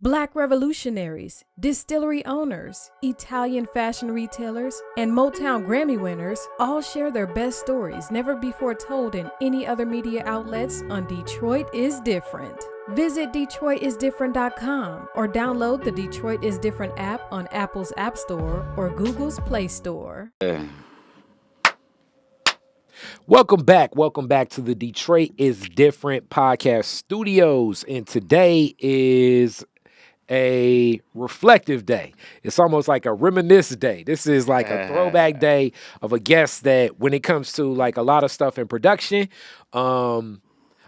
Black revolutionaries, distillery owners, Italian fashion retailers, and Motown Grammy winners all share their best stories never before told in any other media outlets on Detroit is Different. Visit DetroitisDifferent.com or download the Detroit is Different app on Apple's App Store or Google's Play Store. Welcome back to the Detroit is Different podcast studios, and today is a reflective day. It's almost like a reminisce day. This is like a throwback day of a guest that when it comes to like a lot of stuff in production, a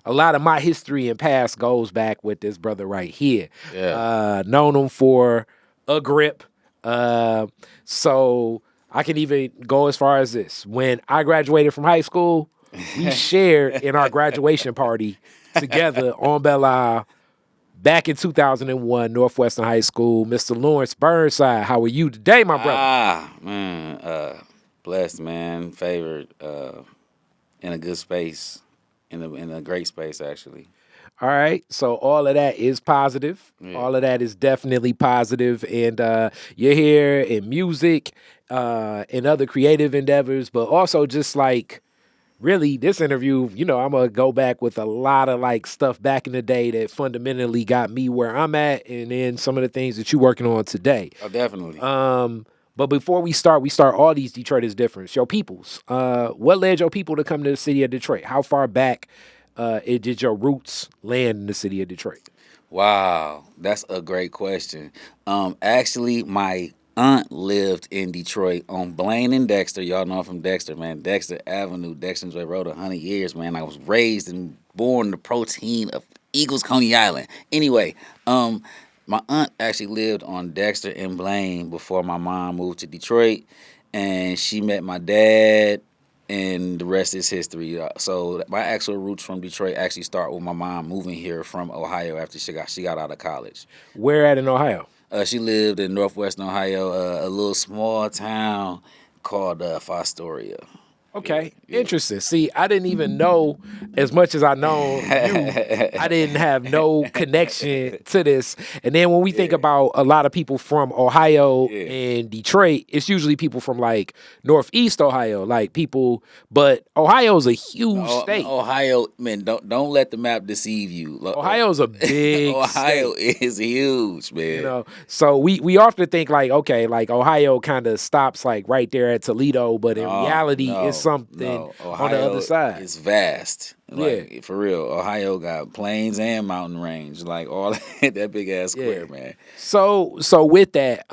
lot of my history and past goes back with this brother right here. Known him for a grip. So I can even go as far as this. When I graduated from high school, we shared in our graduation party together on Belle Isle back in 2001, Northwestern High School. Mr. Lawrence Burnside, how are you today, my brother? Blessed, man, favored, in a good space, in a great space, actually. All right, so all of that is positive. Yeah. All of that is definitely positive, and you're here in music, and other creative endeavors, but also just like really this interview, you know, I'm going to go back with a lot of like stuff back in the day that fundamentally got me where I'm at, and then some of the things that you're working on today. Oh, definitely. But before we start all these Detroit is Different. Your peoples, what led your people to come to the city of Detroit? How far back did your roots land in the city of Detroit? Wow, that's a great question. Actually, my aunt lived in Detroit on Blaine and Dexter. Y'all know I'm from Dexter, man. Dexter Avenue, Dexter Joy Road, 100 years, man. I was raised and born the protein of Eagles, Coney Island. Anyway, my aunt actually lived on Dexter and Blaine before my mom moved to Detroit, and she met my dad, and the rest is history. So my actual roots from Detroit actually start with my mom moving here from Ohio after she got out of college. Where at in Ohio? She lived in northwestern Ohio, a little small town called Fostoria. Okay, yeah. Interesting. See, I didn't even know as much as I know you. I didn't have no connection to this. And then when we think about a lot of people from Ohio and Detroit, it's usually people from like Northeast Ohio, like people. But Ohio's a huge state. Ohio, man, don't let the map deceive you. Ohio's a big Ohio state. is huge, man. You know, so we often think like, okay, like Ohio kind of stops like right there at Toledo, but in reality, it's something on the other side. It's vast. Like, for real, Ohio got plains and mountain range, like all that big ass square, man. So with that,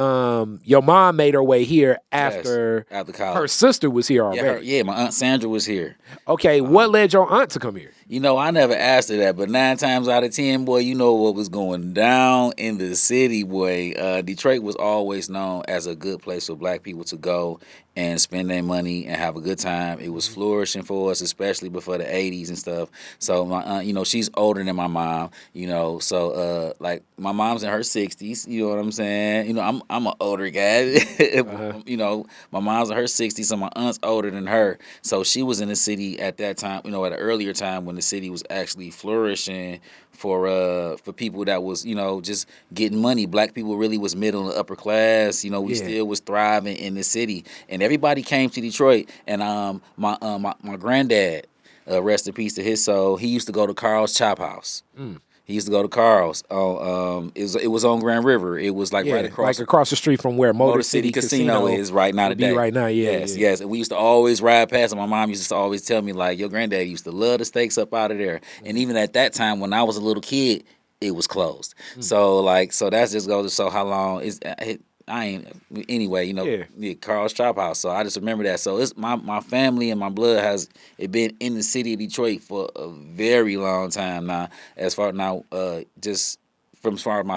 your mom made her way here after college. Her sister was here already. My aunt Sandra was here. Okay, what led your aunt to come here? You know, I never asked her that, but 9 times out of 10, boy, you know what was going down in the city, boy. Detroit was always known as a good place for black people to go and spend their money and have a good time. It was flourishing for us, especially before the 80s and stuff. So my aunt, you know, she's older than my mom, you know, so like my mom's in her 60s, you know what I'm saying? You know, I'm an older guy. You know, my mom's in her 60s, so my aunt's older than her. So she was in the city at that time, you know, at an earlier time when the city was actually flourishing for people that was, you know, just getting money. Black people really was middle and upper class. You know, we still was thriving in the city, and everybody came to Detroit. And my granddad, rest in peace to his soul, he used to go to Carl's Chop House. He used to go to Carl's. It was on Grand River. It was like right across, like across the street from where Motor City Casino is right now today. Right now, yes. And we used to always ride past. And my mom used to always tell me like, your granddad used to love the steaks up out of there. And even at that time, when I was a little kid, it was closed. So that's just goes to show how long anyway, you know, Carl's Chop House. So I just remember that. So it's my family and my blood has been in the city of Detroit for a very long time now. As far as my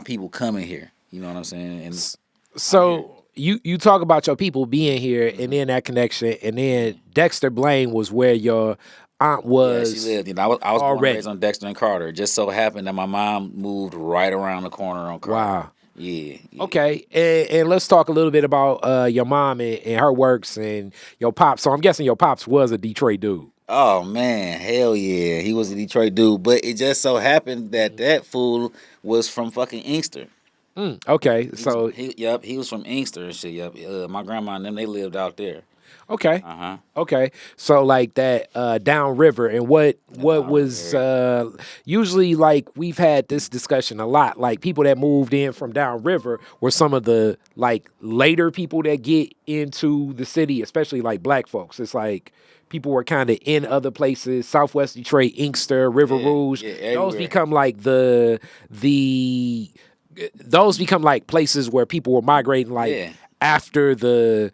people coming here, you know what I'm saying? And so you talk about your people being here, and then that connection, and then Dexter Blaine was where your aunt was. Yeah, she lived. You know, I was born and raised on Dexter and Carter. It just so happened that my mom moved right around the corner on Carter. Wow. Yeah. Okay, and let's talk a little bit about your mom and her works and your pops. So I'm guessing your pops was a Detroit dude. Oh, man, hell yeah. He was a Detroit dude, but it just so happened that fool was from fucking Inkster. Okay, so He was from Inkster and shit. Yep, my grandma and them, they lived out there. okay, Uh huh. okay. So like that downriver, and what Downriver was area. usually like we've had this discussion a lot. Like people that moved in from downriver were some of the like later people that get into the city, especially like black folks. It's like people were kind of in other places, Southwest Detroit, Inkster, River Yeah, Rouge. yeah, Those everywhere. become like the those become like places where people were migrating like Yeah. after the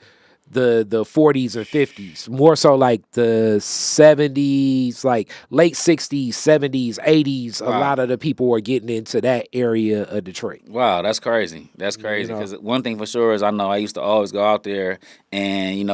40s and 50s, more so like the 70s, like late 60s, 70s, 80s. A Wow. lot of the people were getting into that area of Detroit. Wow, that's crazy. That's You crazy. know, Because one thing for sure is I know I used to always go out there, and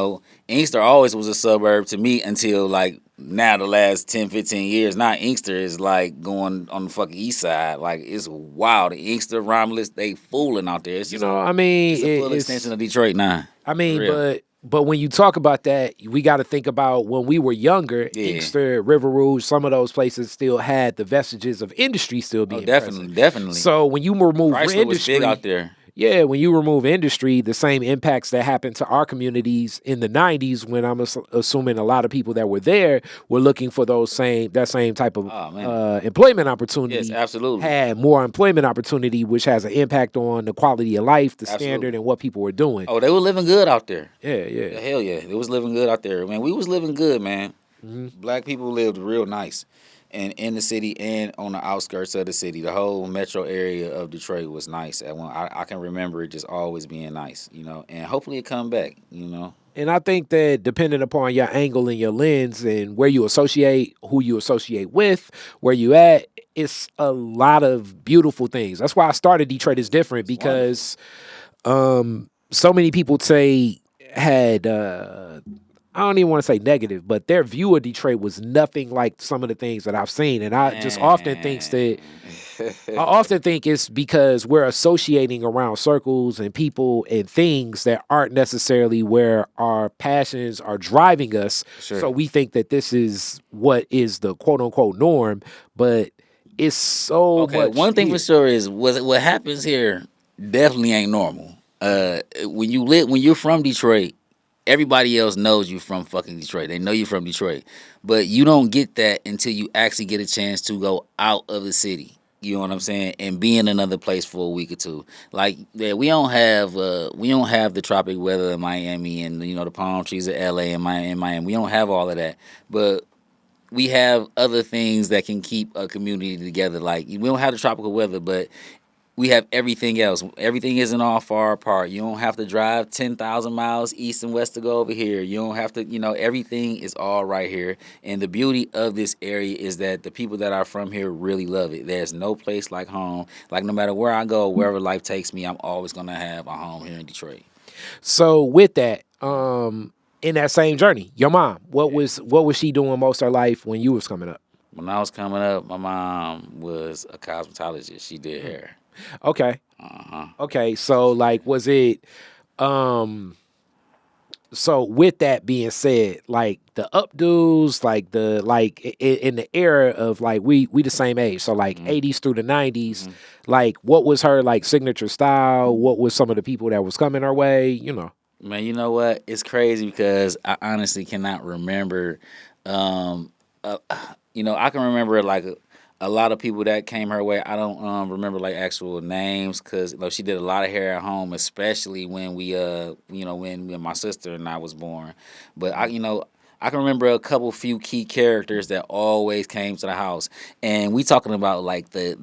Inkster always was a suburb to me until like now the last 10, 15 years. Now Inkster is like going on the fucking east side. Like it's wild. The Inkster, Romulus, they fooling out there. I mean, It's a full extension of Detroit now. I For mean, real. but when you talk about that, we got to think about when we were younger. Yeah. Inkster, River Rouge, some of those places still had the vestiges of industry still Oh, being definitely, present. definitely. So when you remove Chrysler was big out industry, there. yeah, when you remove industry, the same impacts that happened to our communities in the 90s, when I'm assuming a lot of people that were there were looking for that same type of Oh man. employment Yes, opportunity, absolutely. had more employment opportunity, which has an impact on the quality of life, the standard, Absolutely. and what people were doing. Oh, they were living good out there. Yeah, Yeah, yeah. hell yeah, they was living good out there, man. We was living good, man. Hmm. Black people lived real nice, and in the city and on the outskirts of the city, the whole metro area of Detroit was nice. At one, I can remember it just always being nice, and hopefully it come back. And I think that depending upon your angle and your lens and where you associate, who you associate with, where you at, it's a lot of beautiful things. That's why I started Detroit is different, It's wonderful. because so many people say had I don't even want to say negative, but their view of Detroit was nothing like some of the things that I've seen. And I just often thinks Man. that I often think it's because we're associating around circles and people and things that aren't necessarily where our passions are driving us. Sure. So we think that this is what is the quote unquote norm, but it's so Okay, much one thing for here. sure is what happens here definitely ain't normal. When you're from Detroit, everybody else knows you from fucking Detroit. They know you from Detroit, but you don't get that until you actually get a chance to go out of the city. You know what I'm saying? And be in another place for a week or two. Like, yeah, we don't have the tropic weather in Miami and the palm trees of LA and Miami. We don't have all of that, but we have other things that can keep a community together. Like, we don't have the tropical weather, but we have everything else. Everything isn't all far apart. You don't have to drive 10,000 miles east and west to go over here. You don't have to, everything is all right here. And the beauty of this area is that the people that are from here really love it. There's no place like home. Like, no matter where I go, wherever life takes me, I'm always going to have a home here in Detroit. So with that, in that same journey, your mom, what was she doing most of her life when you was coming up? When I was coming up, my mom was a cosmetologist. She did hair. Okay. Uh-huh. Okay. So like, was it, so with that being said, like the updos, like in the era of like we the same age, so like 80s through the 90s, like what was her like signature style? What was some of the people that was coming her way? Man, you know what? It's crazy because I honestly cannot remember. Um, I can remember like a lot of people that came her way. I don't remember like actual names because she did a lot of hair at home, especially when when my sister and I was born. But I can remember a few key characters that always came to the house, and we talking about like the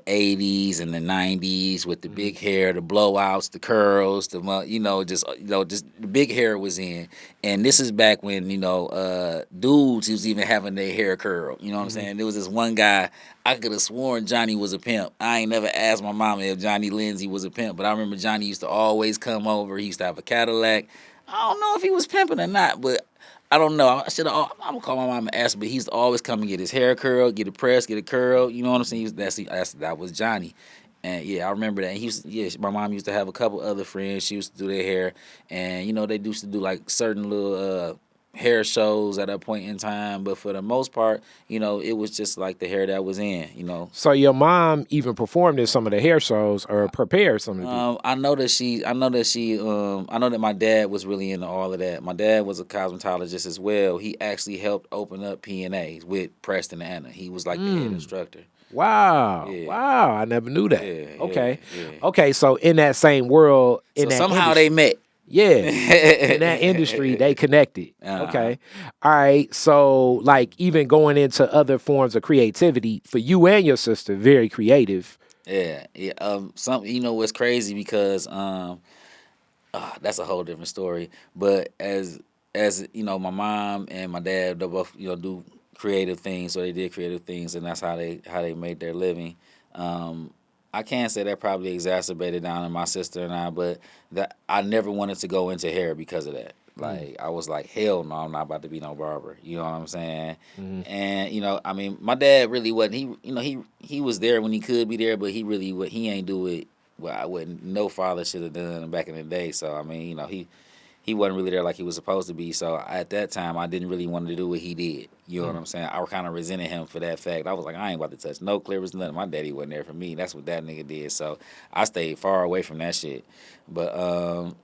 80s and the 90s with the big hair, the blowouts, the curls, just the big hair was in, and this is back when dudes was even having their hair curled. You know what I'm saying? There was this one guy. I could have sworn Johnny was a pimp. I ain't never asked my mama if Johnny Lindsay was a pimp, but I remember Johnny used to always come over. He used to have a Cadillac. I don't know if he was pimping or not, but I don't know. I'm gonna call my mom and ask, but he used to always come and get his hair curled, get it pressed, get it curled. You know what I'm saying? That was Johnny, and yeah, I remember that. My mom used to have a couple other friends. She used to do their hair, and they used to do like certain little hair shows at a point in time, but for the most part, it was just like the hair that was in. So your mom even performed in some of the hair shows or prepared some of the people? I know that my dad was really into all of that. My dad was a cosmetologist as well. He actually helped open up P&A with Preston and Anna. He was like the head instructor. Wow. Yeah. Wow. I never knew that. Yeah, Okay. yeah. Okay. So in that same world, So somehow they met. Yeah. In that industry, they connected. Okay. All right. So, like, even going into other forms of creativity for you and your sister, very creative. Yeah. What's crazy because that's a whole different story. But as my mom and my dad, they both do creative things, so they did creative things, and that's how they made their living. I can't say that probably exacerbated down in my sister and I, but that I never wanted to go into hair because of that. Like I was like, hell no, I'm not about to be no barber. You know what I'm saying? Mm-hmm. And my dad really wasn't. He was there when he could be there, but he ain't do it. Well, I wouldn't. No father should have done back in the day. So he wasn't really there like he was supposed to be. So at that time, I didn't really want to do what he did. You know what I'm saying? I kind of resented him for that fact. I was like, I ain't about to touch no clippers, nothing. My daddy wasn't there for me. That's what that nigga did. So I stayed far away from that shit. But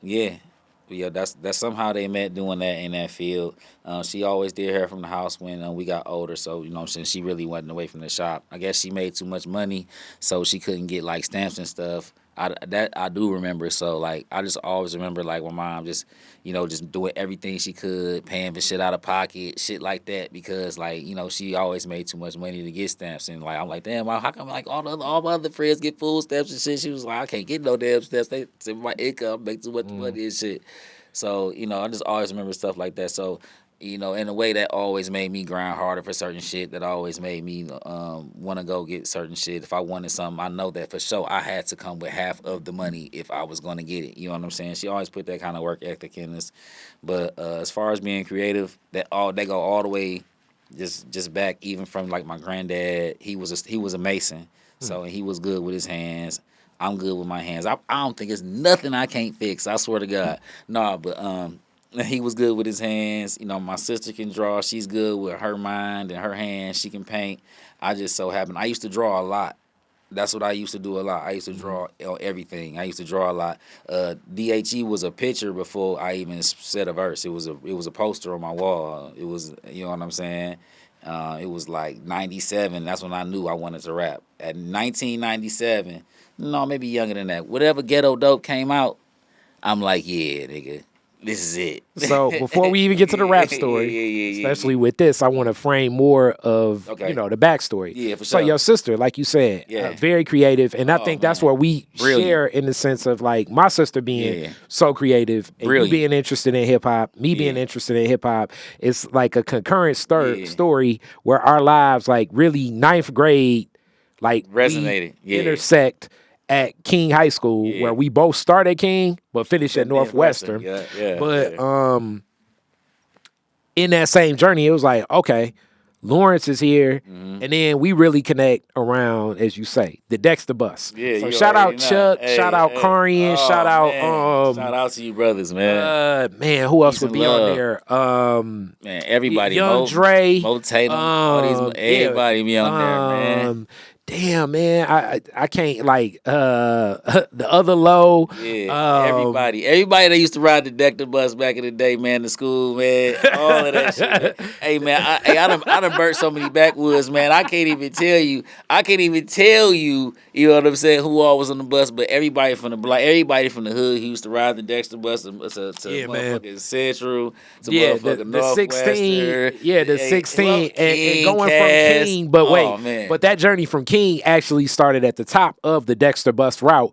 that's somehow they met doing that in that field. She always did hair from the house when we got older. So since she really wasn't away from the shop, I guess she made too much money, so she couldn't get like stamps and stuff. I do remember. So like I just always remember like my mom just just doing everything she could, paying for shit out of pocket, shit like that, because like she always made too much money to get stamps, and like I'm like, damn, how come like all my other friends get food stamps and shit? She was like, I can't get no damn stamps. They my income make too much money and shit. So I just always remember stuff like that. So in a way that always made me grind harder for certain shit, that always made me want to go get certain shit. If I wanted something, I know that for sure I had to come with half of the money if I was going to get it. You know what I'm saying? She always put that kind of work ethic in us. But as far as being creative, they go all the way just back even from like my granddad. He was a mason, so he was good with his hands. I'm good with my hands. I don't think it's nothing I can't fix. I swear to God. No, but he was good with his hands. My sister can draw. She's good with her mind and her hands. She can paint. I just so happen. I used to draw a lot. That's what I used to do a lot. I used to draw on everything. I used to draw a lot. DHE was a picture before I even said a verse. It was a poster on my wall. It was, you know what I'm saying? It was like 97. That's when I knew I wanted to rap. At 1997, no, maybe younger than that. Whatever Ghetto Dope came out, I'm like, yeah, nigga. This is it. So before we even get to the rap story, especially with this, I want to frame more of the backstory. Yeah, for sure. So your sister, like you said, very creative, and I think that's where we share in the sense of like my sister being so creative, and you being interested in hip hop, me being interested in hip hop. It's like a concurrent story where our lives, like really ninth grade, like resonated, intersect at King High School, where we both start at King but finish at Northwestern. In that same journey, it was like, okay, Lawrence is here, and then we really connect around, as you say, the Dexter bus. So shout out Chuck, shout out Carian, shout out to you brothers, man. Man, who else would be on there? Man, everybody, Young Dre, Mo Tatum, everybody be on there, man. Damn, man, I can't like the other low. Everybody that used to ride the Dexter bus back in the day, man, to school, man, all of that shit. Hey, man, I done burnt so many backwoods, man. I can't even tell you. You know what I'm saying? Who all was on the bus? But everybody from the block, everybody from the hood who used to ride the Dexter bus to motherfucking Central, to motherfucking Northwestern. The 16, and going from King. But but that journey from King actually started at the top of the Dexter bus route,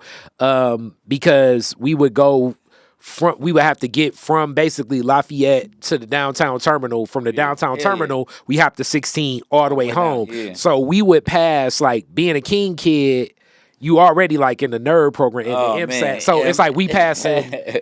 because we would have to get from basically Lafayette to the downtown terminal. From the downtown terminal, we have to 16 all the way home. So we would pass, like, being a King kid, you already like in the nerd program in the MSAT. So it's like we passing.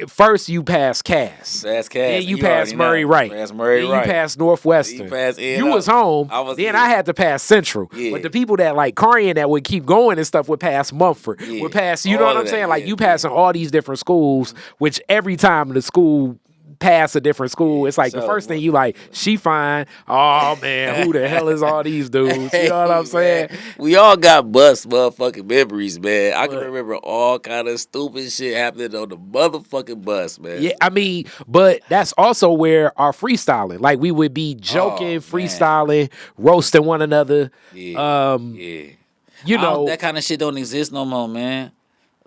First, you pass Cass. Then you pass Murray Wright. Then you pass Northwestern. You was home. Then I had to pass Central. But the people that like Carian that would keep going and stuff would pass Mumford. Would pass, you know what I'm saying? Like you passing all these different schools, which every time the school pass a different school, it's like the So, first thing you like, she fine. Oh man, who the hell is all these dudes? You know what I'm saying? Man, we all got bust motherfucking memories, man. I can But- remember all kind of stupid shit happening on the motherfucking bus, man. Yeah, I mean, but that's also where our freestyling, like we would be joking, man. freestyling, roasting one another. Yeah. You know, that kind of shit don't exist no more, man.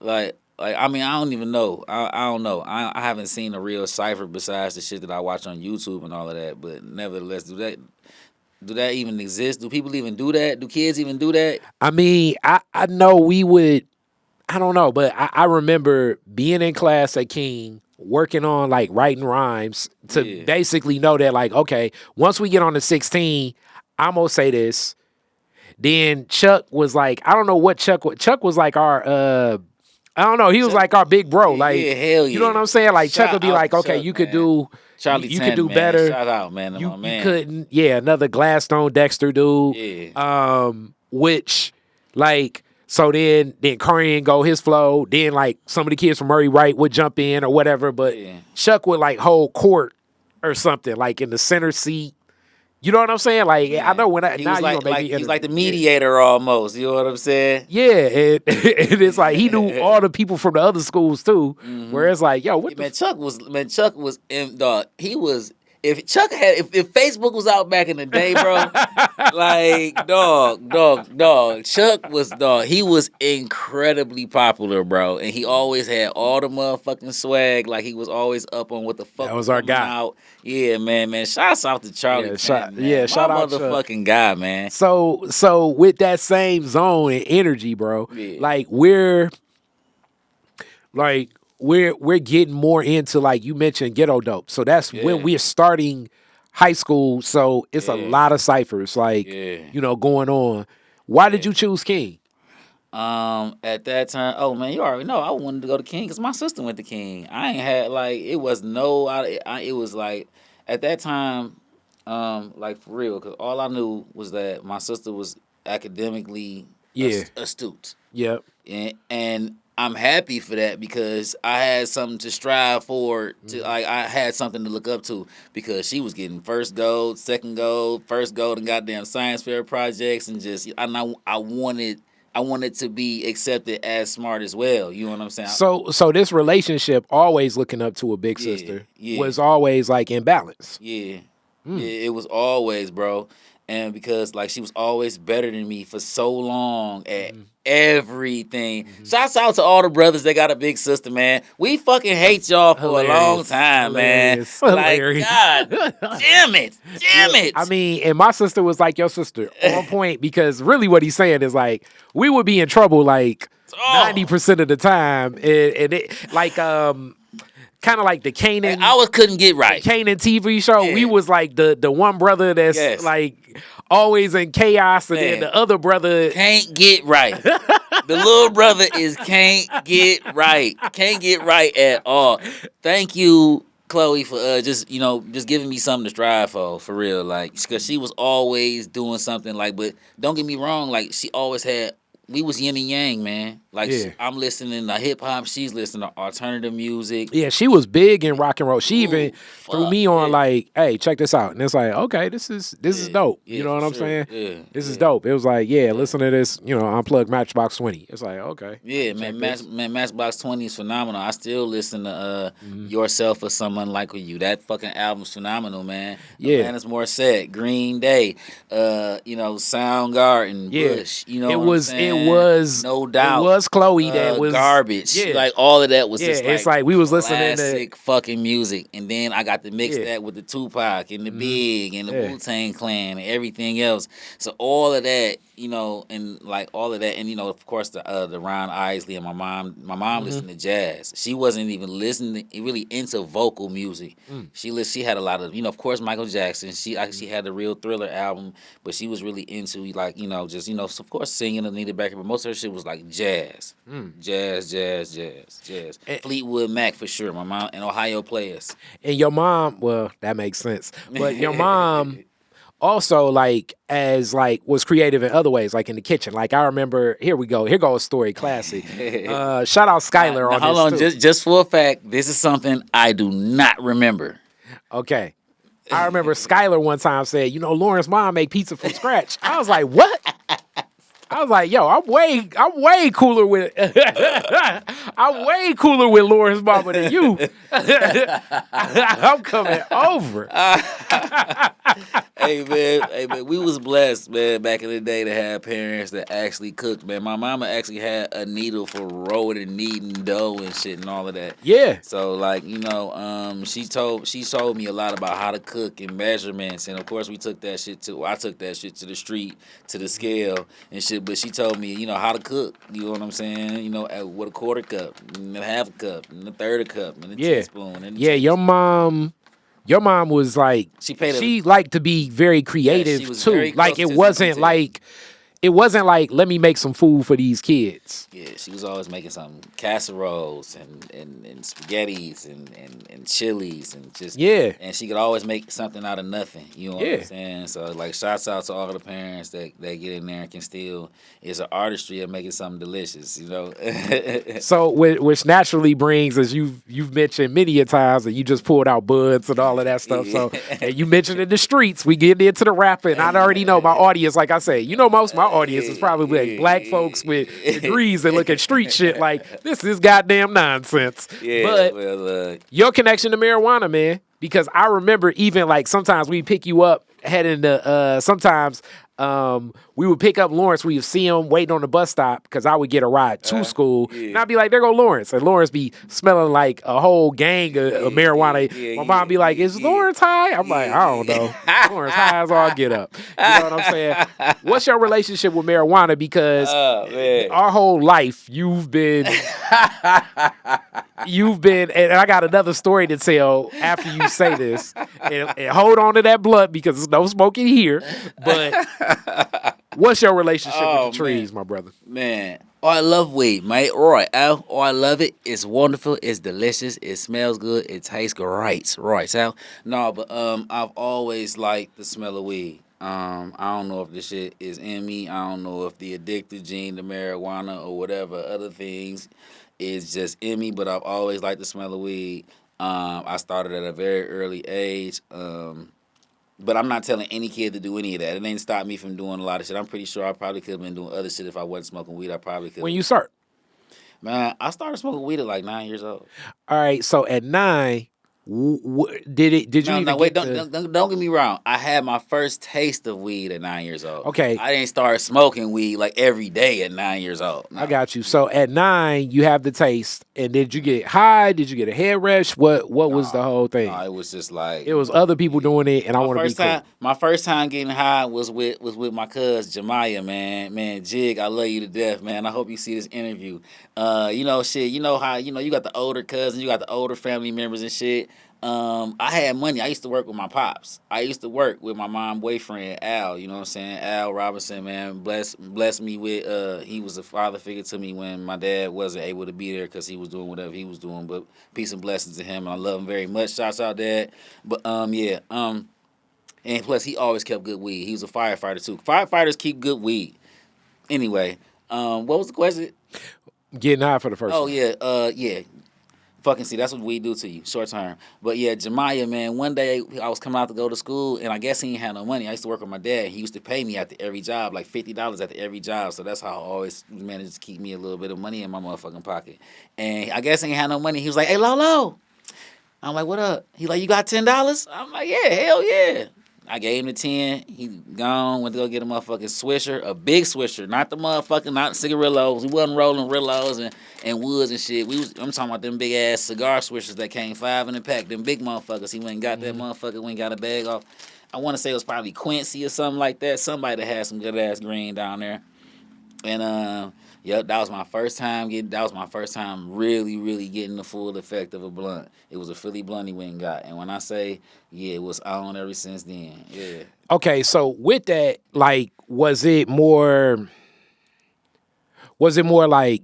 Like I mean, I don't even know. I don't know. I haven't seen a real cipher besides the shit that I watch on YouTube and all of that. But nevertheless, do that even exist? Do people even do that? Do kids even do that? I mean, I know we would. I don't know, but I remember being in class at King, working on like writing rhymes to Yeah. basically know that like, okay, once we get on to 16, I'm gonna say this. Then Chuck was like, I don't know what Chuck was like our I don't know, he was like our big bro. Yeah, Like, yeah, hell you know what yeah. I'm saying? Like Chuck Shout would be out like, to okay, Chuck, you could man. do Charlie you 10, could do man. better. Shout out, man. To You my man. couldn't, another Gladstone Dexter dude. Yeah. Which like so then Corian go his flow, then like some of the kids from Murray Wright would jump in or whatever, but Yeah. Chuck would like hold court or something, like in the center seat. You know what I'm saying? Like I know when He now was you like, gonna make me he's like the interview. mediator almost. You know what I'm saying? Yeah, and it's like he knew all the people from the other schools too. Where it's like, yo, what the Man, Chuck was in dog. He was if Facebook was out back in the day, bro, like dog. Chuck was dog. He was incredibly popular, bro, and he always had all the motherfucking swag. Like he was always up on what the fuck That was our coming guy. out. Yeah, man. Shouts out to Charlie. Yeah, Penn, man. yeah, shout My out Chuck. motherfucking guy, man. So with that same zone and energy, bro, Yeah. like we're getting more into, like you mentioned, ghetto dope. So that's when we're starting high school. So it's a lot of ciphers, like going on. Why did you choose King? At that time, oh man, you already know I wanted to go to King because my sister went to King. I ain't had like it was no, it was like at that time, like for real, because all I knew was that my sister was academically astute. Yep. And I'm happy for that because I had something to strive for. Like I had something to look up to because she was getting first gold, second gold, first gold, and goddamn science fair projects, and just I wanted to be accepted as smart as well. You know what I'm saying? So this relationship, always looking up to a big sister, was always like in balance. Yeah, it was always, bro. And because like she was always better than me for so long at everything. Shouts out to all the brothers that got a big sister, man. We fucking hate y'all for a long time, man. Like, God damn it. I mean, and my sister was like your sister on point, because really what he's saying is like we would be in trouble like 90% of the time, and it like kind of like the Kanan. I couldn't get right. Kanan TV show. Yeah. We was like the one brother that's like always in chaos, and then the other brother can't get right. The little brother can't get right. Can't get right at all. Thank you, Chloe, for just giving me something to strive for real. Like, because she was always doing something like. But don't get me wrong. Like, she always had. We was yin and yang, man. Like, I'm listening to hip hop. She's listening to alternative music. Yeah, she was big in rock and roll. She even threw me on like, hey, check this out. And it's like, okay, this is dope. You know what I'm saying? Yeah. This is dope. It was like, listen to this, Unplugged Matchbox 20. It's like, okay. Yeah, man, Matchbox 20 is phenomenal. I still listen to Yourself or Someone Like You. That fucking album's phenomenal, man. Alanis Morissette, Green Day, Soundgarden, Bush. You know what I'm saying? It was No Doubt. It was Chloe that was Garbage. Yeah. Like all of that was just it's like we was listening to classic fucking music, and then I got to mix that with the Tupac and the Big and the Wu-Tang Clan and everything else. So all of that, and like all of that, and of course the Ron Isley and my mom listened to jazz. She wasn't even listening really into vocal music. She had a lot of of course Michael Jackson. She actually had the Real Thriller album, but she was really into like just of course singing Anita Baker, but most of her shit was like jazz, jazz. And Fleetwood Mac for sure. My mom and Ohio Players. And your mom, well, that makes sense. But your mom also like as like was creative in other ways, like in the kitchen. Like I remember, here we go. Here goes a story, classic. Shout out Skylar Now, on hold this on, too. just for a fact, this is something I do not remember. Okay. I remember Skylar one time said, you know, Lawrence mom make pizza from scratch. I was like, what? I was like, yo, I'm way cooler with I'm way cooler with Lawrence mama than you. I'm coming over. Hey man, we was blessed, man, back in the day to have parents that actually cooked, man. My mama actually had a needle for rolling and kneading dough and shit and all of that. Yeah. So like, she told me a lot about how to cook and measurements, and of course I took that shit to the street, to the scale and shit. But she told me, how to cook. You know what I'm saying? With a quarter cup, and a half a cup, and a third a cup, and a teaspoon. And Your mom was like, she liked to be very creative too. Very like it wasn't like let me make some food for these kids. Yeah, she was always making some casseroles and spaghettis and chilies and just and she could always make something out of nothing. You know what I'm saying? So like, shouts out to all the parents that get in there and can still, it's an artistry of making something delicious. So which naturally brings, as you've mentioned many a times, that you just pulled out buds and all of that stuff. So and you mentioned in the streets, we get into the rapping. I already know my audience. Like I say, most of my audience is probably like black folks with degrees that look at street shit like this is goddamn nonsense. Yeah, but your connection to marijuana, man, because I remember even like sometimes we pick you up heading to sometimes we would pick up Lawrence. We would see him waiting on the bus stop because I would get a ride to school. And I'd be like, there go Lawrence. And Lawrence be smelling like a whole gang of marijuana. My mom be like, is Lawrence high? I'm like, I don't know. Lawrence high as all get up. You know what I'm saying? What's your relationship with marijuana? Because our whole life, you've been, and I got another story to tell after you say this. And hold on to that blunt because there's no smoking here. But what's your relationship with the trees, my brother? Man, I love weed, mate. Right, Al. I love it. It's wonderful. It's delicious. It smells good. It tastes great. Right, Al. No, but I've always liked the smell of weed. I don't know if this shit is in me. I don't know if the addicted gene to marijuana or whatever other things is just in me, but I've always liked the smell of weed. I started at a very early age. But I'm not telling any kid to do any of that. It ain't stopped me from doing a lot of shit. I'm pretty sure I probably could have been doing other shit if I wasn't smoking weed. I probably could. When you start? Man, I started smoking weed at like 9 years old. All right, so at 9, did you wait, don't get me wrong. I had my first taste of weed at 9 years old. Okay. I didn't start smoking weed like every day at 9 years old. No. I got you. So at 9, you have the taste, and did you get high? Did you get a head rush? What was the whole thing? No, it was just like it was other people doing it, and I want to be cool. My first time getting high was with my cousin Jemiah, man. Jig, I love you to death, man. I hope you see this interview. Shit. You know how you got the older cousins, you got the older family members and shit. I had money. I used to work with my pops. I used to work with my mom boyfriend, Al, you know what I'm saying? Al Robinson, man, bless me with, he was a father figure to me when my dad wasn't able to be there because he was doing whatever he was doing, but peace and blessings to him, and I love him very much. Shouts out, Dad. But, and plus he always kept good weed. He was a firefighter, too. Firefighters keep good weed. Anyway, what was the question? Getting high for the first time. Oh, yeah. Fucking see, that's what we do to you, short term. But yeah, Jemiah, man, one day I was coming out to go to school, and I guess he ain't had no money. I used to work with my dad. He used to pay me after every job, like $50 after every job. So that's how I always managed to keep me a little bit of money in my motherfucking pocket. And I guess he ain't had no money. He was like, hey, Lolo. I'm like, what up? He like, you got $10? I'm like, yeah, hell yeah. I gave him the 10. He gone, went to go get a motherfucking Swisher, a big Swisher, not cigarillos. We wasn't rolling Rillos and Woods and shit. I'm talking about them big ass cigar Swishers that came 5 in a pack, them big motherfuckers. He went and got that motherfucker, went and got a bag off. I want to say it was probably Quincy or something like that. Somebody that had some good ass green down there. And that was my first time really, really getting the full effect of a blunt. It was a Philly blunt he went and got. And when I say, it was on ever since then. Yeah. Okay, so with that, like, was it more like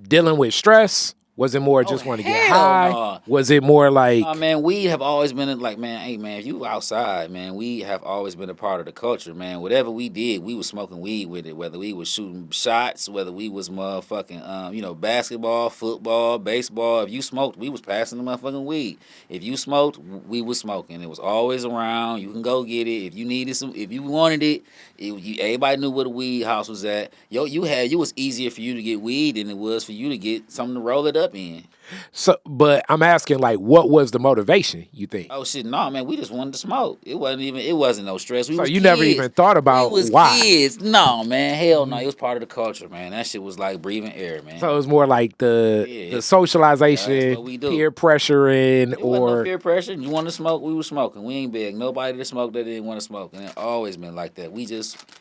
dealing with stress? Was it more just want to get hell high? no. Was it more like... man, weed have always been like, man, hey, man, if you outside, man, we have always been a part of the culture, man. Whatever we did, we was smoking weed with it, whether we was shooting shots, whether we was motherfucking, basketball, football, baseball. If you smoked, we was passing the motherfucking weed. If you smoked, we was smoking. It was always around. You can go get it. If you needed if you wanted it, everybody knew where the weed house was at. It was easier for you to get weed than it was for you to get something to roll it up in. So, but I'm asking, like, what was the motivation, you think? Oh shit, no, man, we just wanted to smoke. It wasn't no stress. So you never even thought about why? Kids. No, man, hell no. It was part of the culture, man. That shit was like breathing air, man. So it was more like the socialization, peer pressuring, it wasn't no peer pressure. You want to smoke, we was smoking. We ain't beg nobody to smoke that didn't want to smoke, and it always been like that.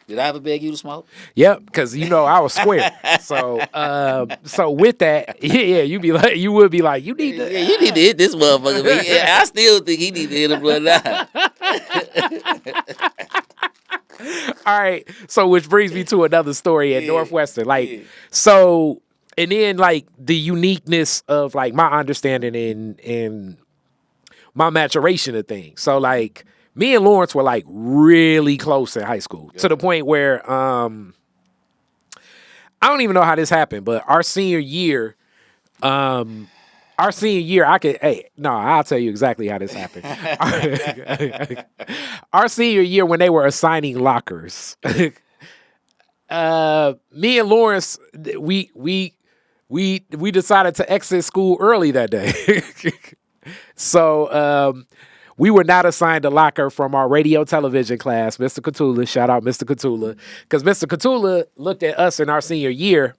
Did I ever beg you to smoke? Yep, because I was square. So so with that, you would be like, you need to you need to hit this motherfucker. I still think he need to hit him blood out. All right, so which brings me to another story at Northwestern. So, and then like the uniqueness of like my understanding and my maturation of things. So like me and Lawrence were like really close in high school to the point where I don't even know how this happened, but our senior year, I'll tell you exactly how this happened. Our senior year, when they were assigning lockers, me and Lawrence, we decided to exit school early that day. So we were not assigned a locker from our radio television class, Mr. Catula. Shout out Mr. Catula. Because Mr. Catula looked at us in our senior year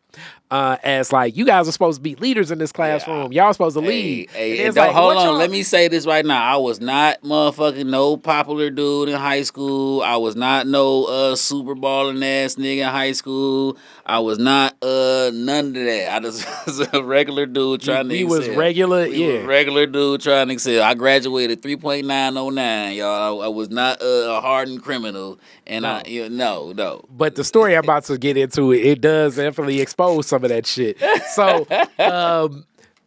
as like, you guys are supposed to be leaders in this classroom. Y'all supposed to lead. Hold on. Let me say this right now. I was not motherfucking no popular dude in high school. I was not no super balling ass nigga in high school. I was not none of that. I just was a regular dude trying to excel. Was regular, was regular dude trying to excel. I graduated 3.909, y'all. I was not a hardened criminal. And no. But the story I'm about to get into, it does definitely expose some of that shit.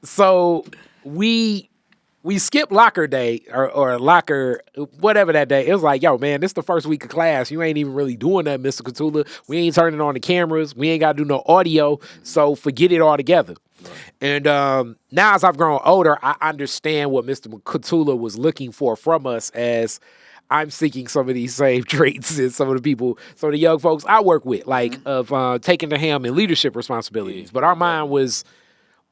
So we skipped locker day or locker, whatever that day. It was like, yo, man, this is the first week of class. You ain't even really doing that, Mr. Catula. We ain't turning on the cameras. We ain't got to do no audio. So forget it all together. And now as I've grown older, I understand what Mr. Catula was looking for from us as I'm seeking some of these same traits in some of the young folks I work with, like of taking the helm and leadership responsibilities. But our mind was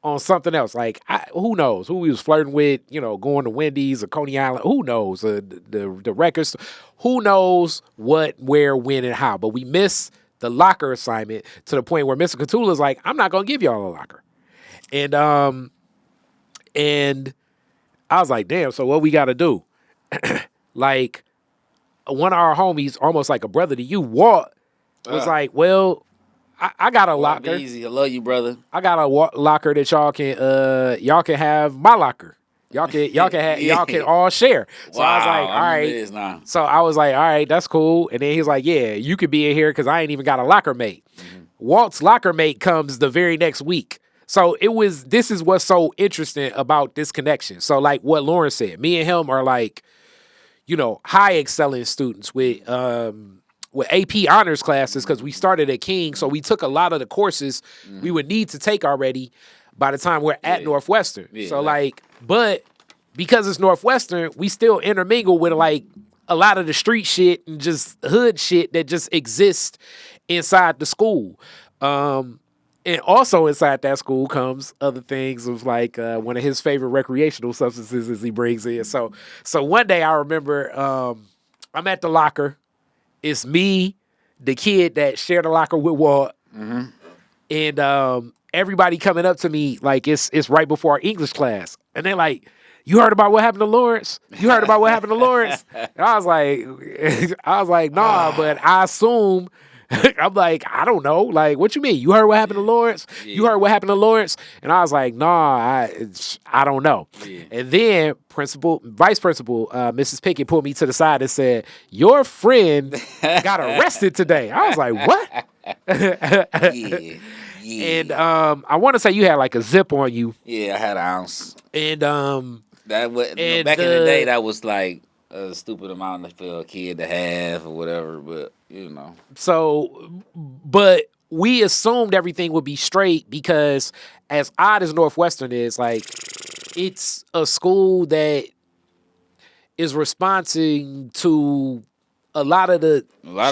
on something else. Like, who knows who we was flirting with, going to Wendy's or Coney Island. Who knows the records? Who knows what, where, when, and how? But we missed the locker assignment to the point where Mr. Catula is like, I'm not going to give y'all a locker. And I was like, damn, so what we got to do? Like, one of our homies, almost like a brother to you, Walt, was like, well, I got a locker. Easy. I love you, brother. I got a locker that y'all can have my locker. Y'all can all share. So I was like, all right. So I was like, all right, that's cool. And then he's like, yeah, you could be in here because I ain't even got a locker mate. Mm-hmm. Walt's locker mate comes the very next week. So this is what's so interesting about this connection. So like what Lawrence said, me and him are like, high excelling students with AP honors classes because we started at King. So we took a lot of the courses we would need to take already by the time we're at Northwestern. Yeah. So but because it's Northwestern, we still intermingle with like a lot of the street shit and just hood shit that just exists inside the school. And also inside that school comes other things of like one of his favorite recreational substances he brings in. So one day I remember I'm at the locker. It's me, the kid that shared a locker with Walt, and everybody coming up to me like it's right before our English class, and they're like, "You heard about what happened to Lawrence? You heard about what happened to Lawrence?" And I was like, nah, but I assume. I'm like, I don't know. Like, what you mean? You heard what happened to Lawrence? Yeah. You heard what happened to Lawrence? And I was like, nah, I don't know. Yeah. And then vice principal, Mrs. Pickett pulled me to the side and said, your friend got arrested today. I was like, what? Yeah. And I want to say you had like a zip on you. Yeah, I had an ounce. And That was, and back in the day, that was like a stupid amount for a kid to have or whatever. But so, but we assumed everything would be straight because, as odd as Northwestern is, like it's a school that is responding to a lot of the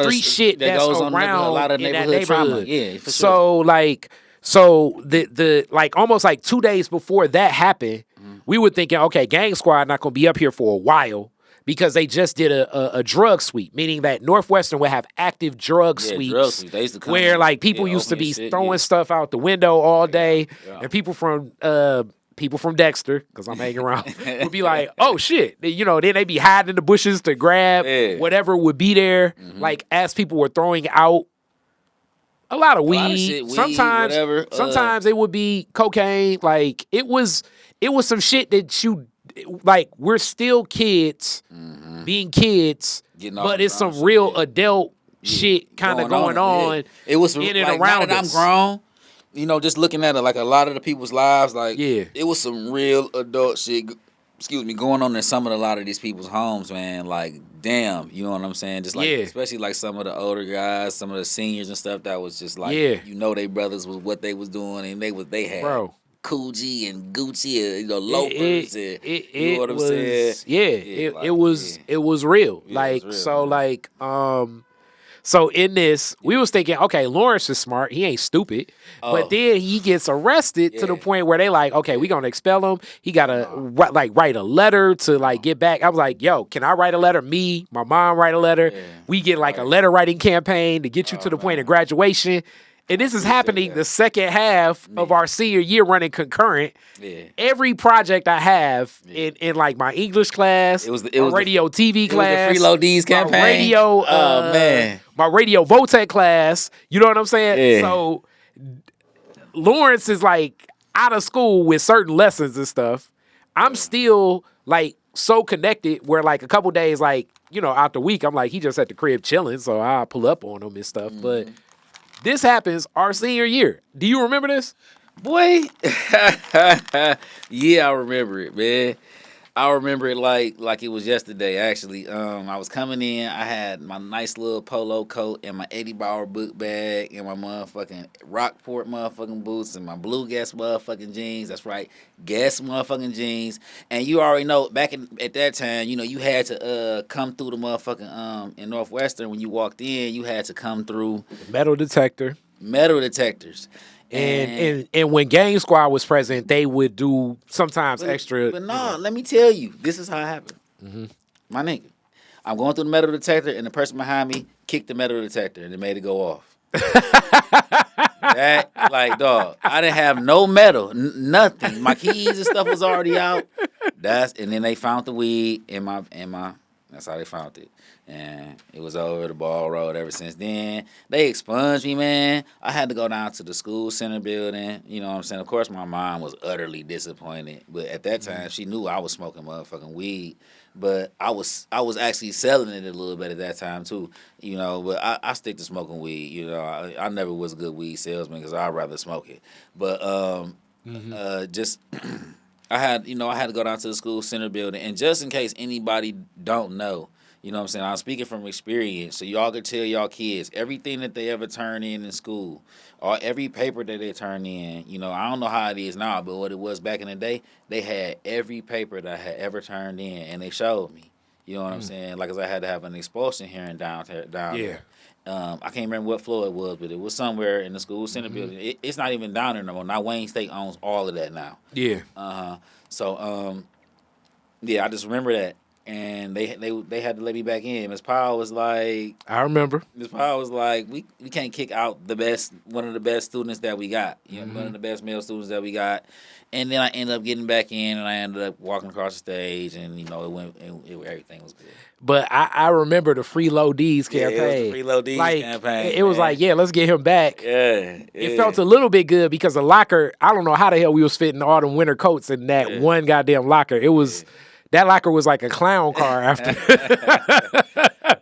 street shit that goes on around a lot of in neighborhood that trauma. neighborhood. Yeah, for So like, so the like almost like 2 days before that happened, we were thinking, okay, Gang Squad not gonna be up here for a while because they just did a drug sweep, meaning that Northwestern would have active drug sweeps. Drug sweeps. They used to come where like people used to be throwing stuff out the window all day, and people from Dexter, because I'm hanging around, would be like, oh shit. Then they'd be hiding in the bushes to grab whatever would be there. Like as people were throwing out a lot of weed. Sometimes sometimes it would be cocaine. Like it was some shit that like we're still kids being kids, but it's some real adult shit kind of going on. It was in and like, around now that us. I'm grown, just looking at it, like a lot of the people's lives, like it was some real adult shit. Going on in a lot of these people's homes, man. Like, damn, you know what I'm saying? Just like, especially like some of the older guys, some of the seniors and stuff. That was just like, they brothers was what they was doing, and they had Coogee and Gucci, and loafers, you know what I'm saying? It was real. Like, real, so man. like, so in this, we was thinking, okay, Lawrence is smart. He ain't stupid. But then he gets arrested to the point where they like, okay, we gonna expel him. He gotta write a letter to like get back. I was like, yo, can I write a letter? Me, my mom write a letter. We get like a letter writing campaign to get you to the point of graduation. And this is happening the second half of our senior year running concurrent. Every project I have in like my English class, it was radio TV class, it was the Free LoDeez campaign. My radio, my radio Votech class. You know what I'm saying? So Lawrence is like out of school with certain lessons and stuff. I'm still like so connected where like a couple days, like, out the week, I'm like, he just at the crib chilling. So I'll pull up on him and stuff. But this happens our senior year. Do you remember this? Boy, yeah, I remember it, man. I remember it like it was yesterday, actually. I was coming in. I had my nice little polo coat and my Eddie Bauer book bag and my motherfucking Rockport motherfucking boots and my Blue Guess motherfucking jeans. That's right, Guess motherfucking jeans. And you already know, at that time, you had to come through the motherfucking in Northwestern. When you walked in, you had to come through metal detectors. And when Gang Squad was present, they would do sometimes extra. But no, let me tell you, this is how it happened. My nigga, I'm going through the metal detector, and the person behind me kicked the metal detector, and it made it go off. Dog, I didn't have no metal, nothing. My keys and stuff was already out. And then they found the weed in my. That's how they found it. And it was over the ball road ever since then. They expunged me, man. I had to go down to the school center building. You know what I'm saying? Of course, my mom was utterly disappointed. But at that time, she knew I was smoking motherfucking weed. But I was actually selling it a little bit at that time, too. But I stick to smoking weed. I never was a good weed salesman because I'd rather smoke it. But just... I had to go down to the school center building. And just in case anybody don't know, you know what I'm saying? I'm speaking from experience, so y'all can tell y'all kids everything that they ever turn in school, or every paper that they turn in. I don't know how it is now, but what it was back in the day, they had every paper that I had ever turned in, and they showed me. You know what I'm saying? Like, 'cause I had to have an expulsion hearing down there. I can't remember what floor it was, but it was somewhere in the school center building. It's not even down there no more. Now Wayne State owns all of that now. So, I just remember that. And they had to let me back in. Miss Powell was like, I remember. Miss Powell was like, we can't kick out one of the best students that we got. One of the best male students that we got. And then I ended up getting back in, and I ended up walking across the stage, and everything was good. But I remember the Free LoDeez campaign. Yeah, it was the Free LoDeez campaign. It was like, let's get him back. Yeah. It felt a little bit good because the locker, I don't know how the hell we was fitting all them winter coats in that one goddamn locker. It was... That locker was like a clown car after.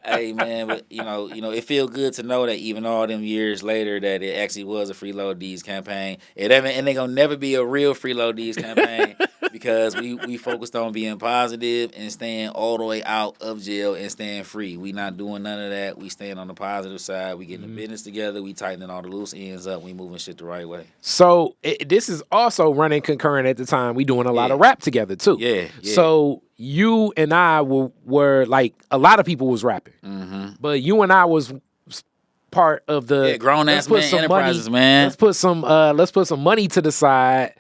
Hey man, but it feel good to know that even all them years later that it actually was a Free LoDeez campaign. It ain't gonna never be a real Free LoDeez campaign because we focused on being positive and staying all the way out of jail and staying free. We not doing none of that. We staying on the positive side. We getting the business together. We tightening all the loose ends up. We moving shit the right way. So this is also running concurrent at the time. We doing a lot of rap together too. Yeah. So you and I were like, a lot of people was rapping, but you and I was part of the grown ass man enterprises, man. Let's put some money to the side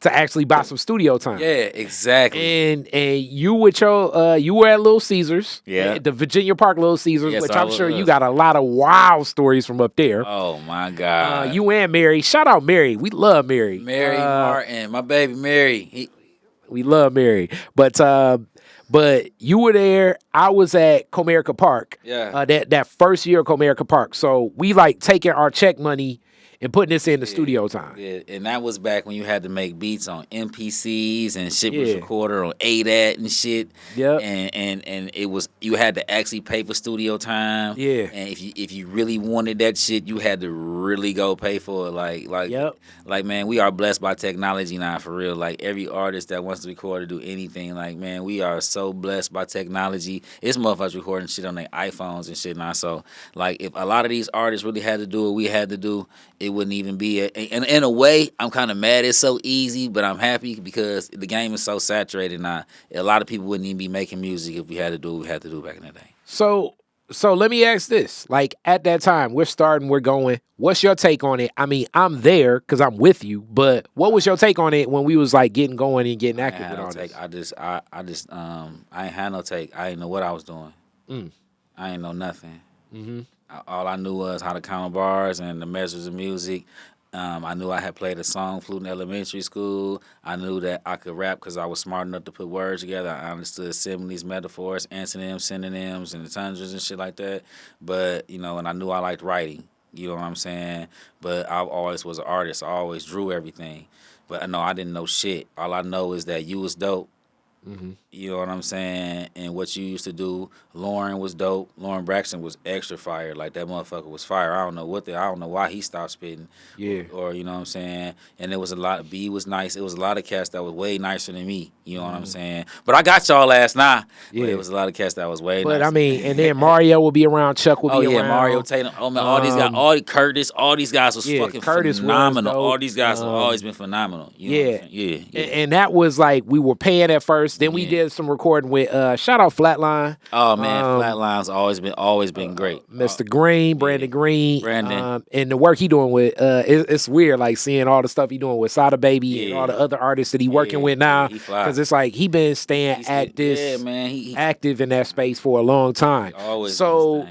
to actually buy some studio time. Yeah, exactly. And you with your you were at Little Caesars, the Virginia Park Little Caesars, which I'm sure you got a lot of wild stories from up there. Oh my God. You and Mary, shout out Mary. We love Mary. Mary Martin, my baby Mary. We love Mary, but you were there. I was at Comerica Park. Yeah. That first year of Comerica Park. So we like taking our check money and putting this in the studio time. Yeah, and that was back when you had to make beats on MPCs and shit was recorded on ADAT and shit. Yep. And it was, you had to actually pay for studio time. Yeah. And if you really wanted that shit, you had to really go pay for it. Like man, we are blessed by technology now, for real. Like every artist that wants to record or do anything, like man, we are so blessed by technology. It's motherfuckers recording shit on their iPhones and shit now. So like if a lot of these artists really had to do what we had to do, it wouldn't even be and in a way, I'm kind of mad it's so easy, but I'm happy because the game is so saturated now. A lot of people wouldn't even be making music if we had to do what we had to do back in the day. So let me ask this. Like at that time, we're starting, we're going. What's your take on it? I mean, I'm there because I'm with you, but what was your take on it when we was like getting going and getting active with all this? I ain't had no take. I didn't know what I was doing. I ain't know nothing. All I knew was how to count bars and the measures of music. I knew I had played a song flute in elementary school. I knew that I could rap because I was smart enough to put words together. I understood similes, metaphors, antonyms, synonyms, and entendres and shit like that. But, and I knew I liked writing. You know what I'm saying? But I always was an artist. I always drew everything. But no, I didn't know shit. All I know is that you was dope. You know what I'm saying? And what you used to do, Lauren was dope. Lauren Braxton was extra fire. Like that motherfucker was fire. I don't know why he stopped spitting. Yeah. Or you know what I'm saying? And there was a lot. B was nice. It was a lot of cats that was way nicer than me. You know what I'm saying? But I got y'all last night. Yeah. But it was a lot of cats that was way nicer. But I mean, and then Mario will be around. Chuck will be around. Mario Tatum. Oh man, all these guys, Curtis, all these guys was fucking Curtis phenomenal. All these guys have always been phenomenal. You know what I'm saying? Yeah. And that was like we were paying at first. Then we did some recording with shout out Flatline. Oh man, Flatline's always been great. Mr. Green, Brandon Green, and the work he doing with it's weird like seeing all the stuff he doing with Sada Baby and all the other artists that he working with now, because it's like he been staying active in that space for a long time. Always. So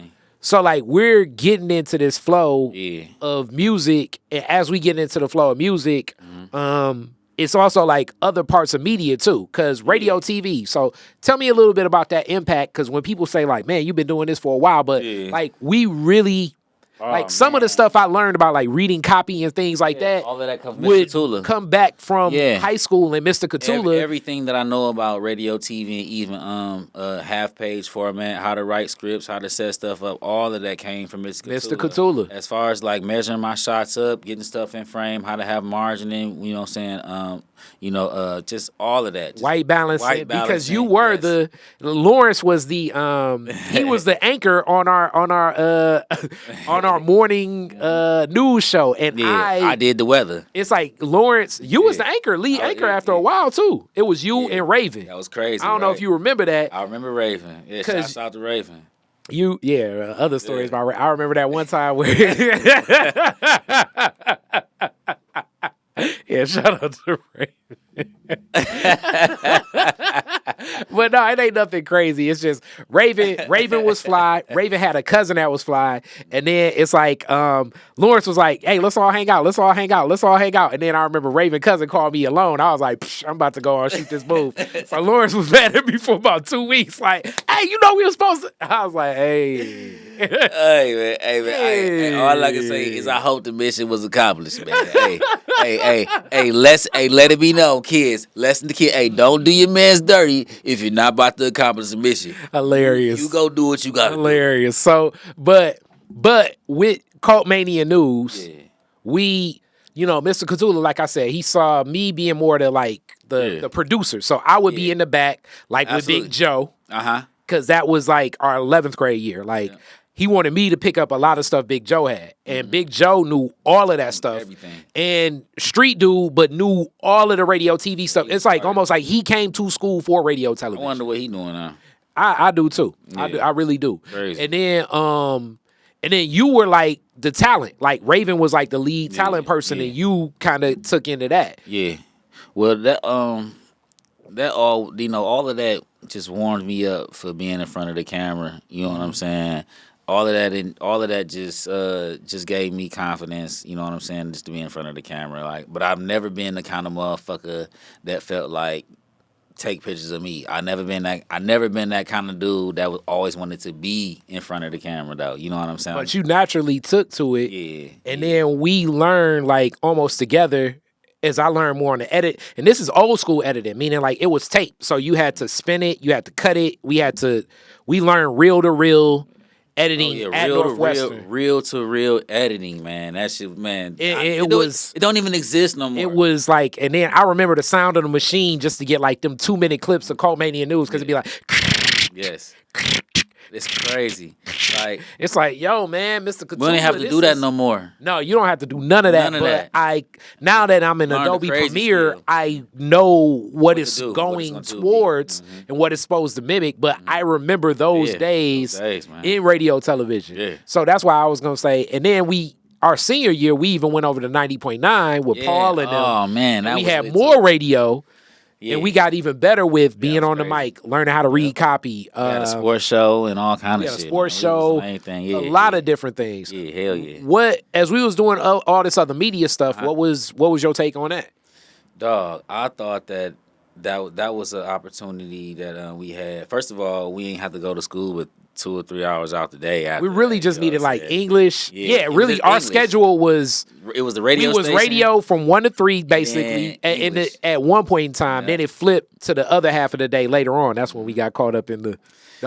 like we're getting into this flow of music, and as we get into the flow of music, it's also like other parts of media too, because radio, TV. So tell me a little bit about that impact, because when people say like, man, you've been doing this for a while, but like we really, some of the stuff I learned about like reading copy and things like that, all of that comes would Cthulhu. Come back from high school and Mr. Cthulhu. Everything that I know about radio, TV, and even half-page format, how to write scripts, how to set stuff up, all of that came from Mr. Cthulhu. As far as like measuring my shots up, getting stuff in frame, how to have margining, you know what I'm saying? Just all of that. White balance, because you were Lawrence was the he was the anchor on our morning news show, and I did the weather. It's like Lawrence, you was the lead anchor after a while too. It was you and Raven. That was crazy. I don't know if you remember that. I remember Raven. Yeah, shouts out to Raven. Other stories about Raven. I remember that one time where shout out to Raven. But no, it ain't nothing crazy. It's just Raven was fly. Raven had a cousin that was fly. And then it's like Lawrence was like, hey, let's all hang out. And then I remember Raven cousin called me alone. I was like, I'm about to go on shoot this move. So Lawrence was mad at me for about 2 weeks. Like, hey, we were supposed to. I was like, hey. Hey, man. Hey, all I can say is I hope the mission was accomplished, man. Hey, let it be known, kids. Lesson to kids. Hey, don't do your man's dirty if you're not about to accomplish the mission. Hilarious. You go do what you gotta Hilarious. So, but with Cult Mania News, we, Mr. Cthulhu, like I said, he saw me being more the producer. So I would be in the back, with Big Joe. Because that was like our 11th grade year. He wanted me to pick up a lot of stuff Big Joe had. And Big Joe knew all of that stuff. Everything. And street dude, but knew all of the radio TV stuff. It's almost like he came to school for radio television. I wonder what he doing now. I do too. Yeah. I really do. Crazy. And then you were like the talent. Like Raven was like the lead talent person, and you kind of took into that. Yeah. Well, that all all of that just warmed me up for being in front of the camera. You know what I'm saying? All of that just gave me confidence. You know what I'm saying? Just to be in front of the camera, but I've never been the kind of motherfucker that felt like take pictures of me. I never been that kind of dude that was always wanted to be in front of the camera though. You know what I'm saying? But you naturally took to it. Yeah. And then we learned almost together as I learned more on the edit. And this is old school editing, meaning it was tape. So you had to spin it, you had to cut it. We learned reel to reel editing at Northwestern. Real to real editing, man. That shit, man. It don't even exist no more. It was and then I remember the sound of the machine just to get them 2-minute clips of Cult Mania News because it'd be yes. It's crazy. It's yo, man, Mr. Cthulhu. We don't have to do that no more. No, you don't have to do none of that. Now that I'm in Adobe Premiere, I know what it's going towards and what it's supposed to mimic. But I remember those days in radio television. Yeah. So that's why I was gonna say. And then our senior year, we even went over to 90.9 with Paul and them. Oh man, we had more radio. Yeah. And we got even better with being on the mic, learning how to read copy. A sports show and all kind of shit. A sports show, a lot of different things. Yeah, hell yeah. As we was doing all this other media stuff, what was your take on that? Dog, I thought that was an opportunity that we had. First of all, we ain't have to go to school with 2 or 3 hours out the day. We really just needed English. Yeah, really, our schedule was. It was the radio. It was station. Radio from 1 to 3, basically. At one point in time, then it flipped to the other half of the day later on. That's when we got caught up in the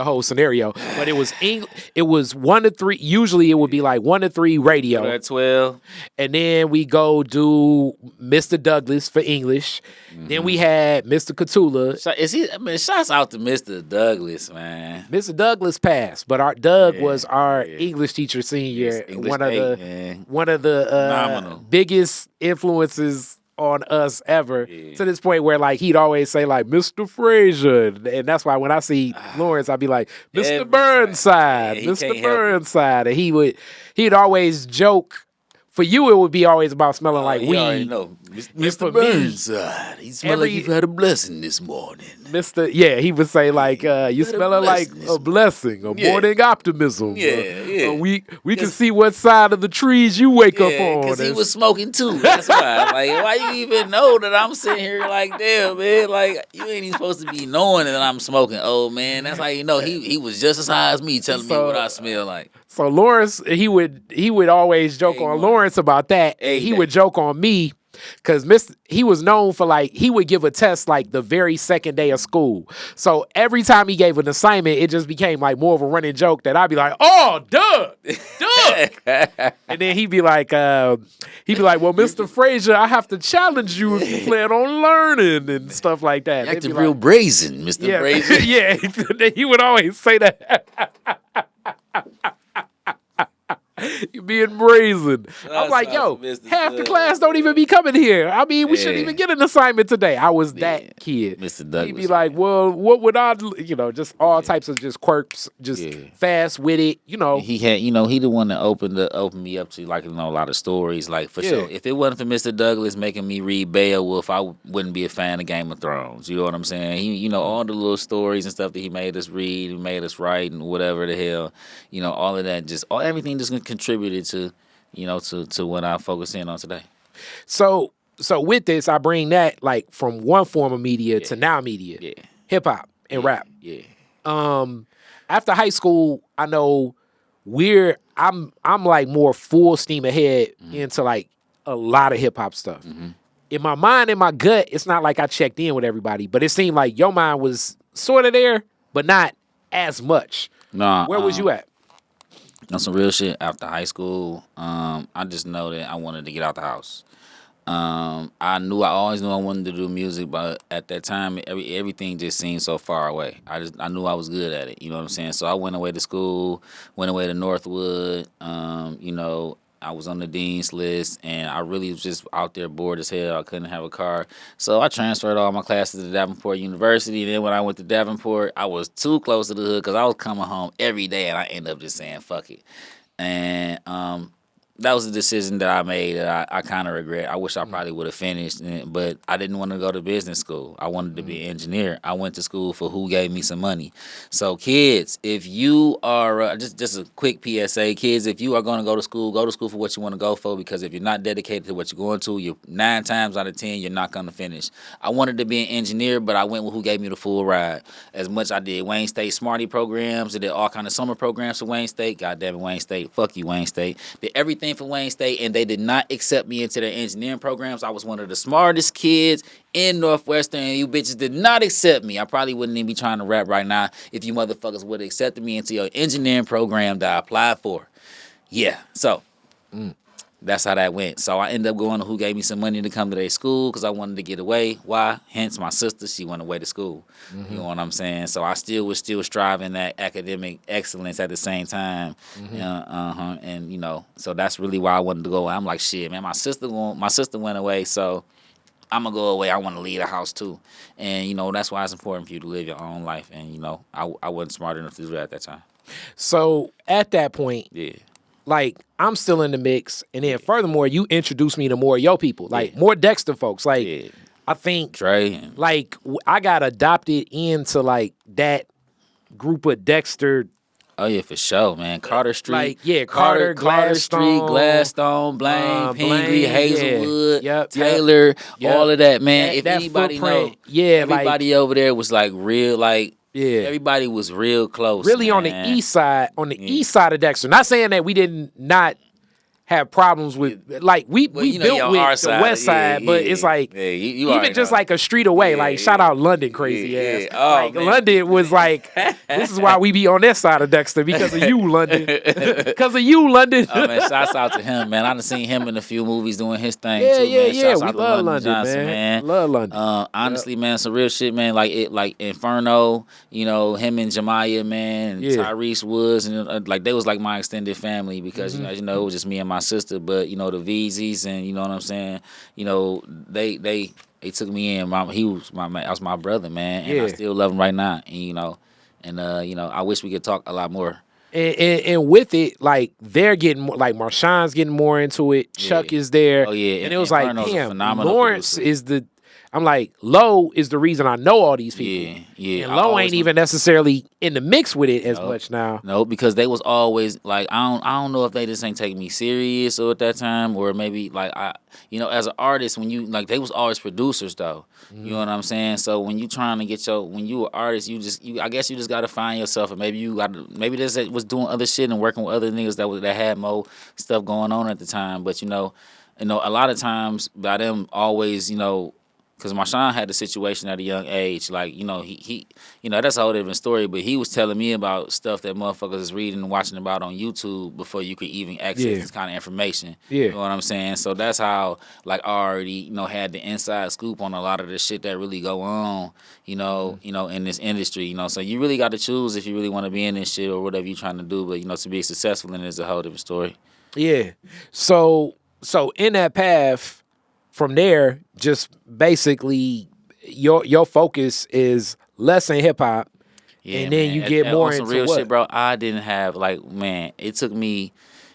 whole scenario. But it was It was 1 to 3. Usually, it would be 1 to 3 radio. At 12, and then we go do Mr. Douglas for English. Then we had Mr. Cthulhu. Shouts out to Mr. Douglas, man. Mr. Douglas passed, but our Doug was our English teacher senior. One of the biggest influences on us ever, to this point where he'd always say Mr. Frazier, and that's why when I see Lawrence, I'd be like Mr. Burnside, Mr. Burnside, and he'd always joke. For you, it would be always about smelling like weed. Already know. Mr. Burnside, he smelled like you've had a blessing this morning. He would say you smelling like a blessing, a morning optimism. We can see what side of the trees you wake up on. Because he was smoking too. That's why. Why you even know that I'm sitting here damn, man, you ain't even supposed to be knowing that I'm smoking, old man. That's how you know he was just as high as me, telling me what I smell like. So Lawrence, he would always joke on Lawrence about that. He would joke on me because he was known for he would give a test the very second day of school. So every time he gave an assignment, it just became more of a running joke that I'd be like, "Oh, Doug," and then he'd be like, "Well, Mr. Frazier, I have to challenge you if you plan on learning and stuff like that." Acting real brazen, Mr. Frazier. Yeah, he would always say that. You being brazen. I'm like, yo, half the class don't even be coming here. I mean, we shouldn't even get an assignment today. I was that kid. Mr. Douglas. He'd be like, well, what would I, just all types of just quirks, just fast with it, He had, he the one that opened me up to a lot of stories. For sure. If it wasn't for Mr. Douglas making me read Beowulf, I wouldn't be a fan of Game of Thrones. You know what I'm saying? He, all the little stories and stuff that he made us read, he made us write, and whatever the hell, all of that, everything just contributed to, to what I focus in on today. So with this, I bring that from one form of media to now media, hip hop and rap. Yeah. After high school, I know I'm like more full steam ahead into like a lot of hip hop stuff. In my mind, in my gut, it's not like I checked in with everybody, but it seemed like your mind was sort of there, but not as much. Nah, Where was you at? on some real shit after high school. I just know that I wanted to get out the house. I always knew I wanted to do music, but at that time, everything just seemed so far away. I knew I was good at it. You know what I'm saying? So I went away to school, went away to Northwood. You know, I was on the dean's list, and I really was just out there bored as hell. I couldn't have a car, so I transferred all my classes to Davenport University. And then when I went to Davenport, I was too close to the hood because I was coming home every day, and I ended up just saying fuck it. And that was a decision that I made that I kind of regret. I wish I probably would have finished, but I didn't want to go to business school. I wanted to be an engineer. I went to school for who gave me some money. So kids, if you are, just a quick PSA, kids, if you are going to go to school for what you want to go for, because if you're not dedicated to what you're going to, you're 9 times out of 10, you're not going to finish. I wanted to be an engineer, but I went with who gave me the full ride. As much I did Wayne State Smarty programs, I did all kind of summer programs for Wayne State. God damn it, Wayne State. Fuck you, Wayne State. Did everything for Wayne State, and they did not accept me into their engineering programs. I was one of the smartest kids in Northwestern, and you bitches did not accept me. I probably wouldn't even be trying to rap right now if you motherfuckers would have accepted me into your engineering program that I applied for. Yeah, so that's how that went. So I ended up going to who gave me some money to come to their school because I wanted to get away. Why? Hence my sister, she went away to school. You know what I'm saying? So I was still striving at academic excellence at the same time. And you know, so that's really why I wanted to go. I'm like, shit, man, my sister went away, so I'm gonna go away. I want to leave the house too. And you know, that's why it's important for you to live your own life. And you know, I wasn't smart enough to do that at that time. So at that point, Yeah. like I'm still in the mix, and then furthermore, you introduced me to more of your people, like more Dexter folks. Like I think Dre, like I got adopted into like that group of Dexter. Oh yeah, for sure, man. Carter Street, like Carter Street, Gladstone, Blaine, Pingree, Hazelwood, Taylor, all of that, man. If anybody know, everybody over there was like real, like. Yeah, everybody was real close. Really, man. on the east side, east side of Dexter. Not saying that we did not have problems with, like we built with the west side, but it's like you even just like a street away. Like shout out London, crazy ass. Oh, like man. London was like, this is why we be on this side of Dexter because of you, London. Because of you, London. Oh man, shouts out to him, man. I done seen him in a few movies doing his thing too, man. Yeah. Shouts We out love to London, Johnson, man. Love London. Honestly, man, some real shit, man. Like Inferno, you know, him and Jemiah, man, and Tyrese Woods, and like they was like my extended family because you know it was just me and my sister, but you know the VZs and you know what I'm saying. You know they took me in. He was my brother, man, and I still love him right now. And you know, I wish we could talk a lot more. And with it, like they're getting more, like Marshawn's getting more into it. Chuck is there. Oh yeah, and it was like, damn, Lawrence producer. Is the. I'm like, Lo is the reason I know all these people. Yeah. And Lo ain't even necessarily in the mix with it as much now. No, because they was always like, I don't know if they just ain't taking me serious or at that time, or maybe like as an artist, when you like they was always producers though. You know what I'm saying? So when you trying to get when you an artist, I guess you just gotta find yourself, and maybe this was doing other shit and working with other niggas that had more stuff going on at the time. But you know, a lot of times by them always, because Marshawn had the situation at a young age, like, he that's a whole different story, but he was telling me about stuff that motherfuckers is reading and watching about on YouTube before you could even access this kind of information. You know what I'm saying? So that's how, like, I already, had the inside scoop on a lot of the shit that really go on, in this industry, So you really got to choose if you really want to be in this shit or whatever you're trying to do, but, to be successful in it is a whole different story. Yeah. So in that path, from there, just basically your focus is less in hip hop, and then you get more into real what? Shit, bro. I didn't have it took me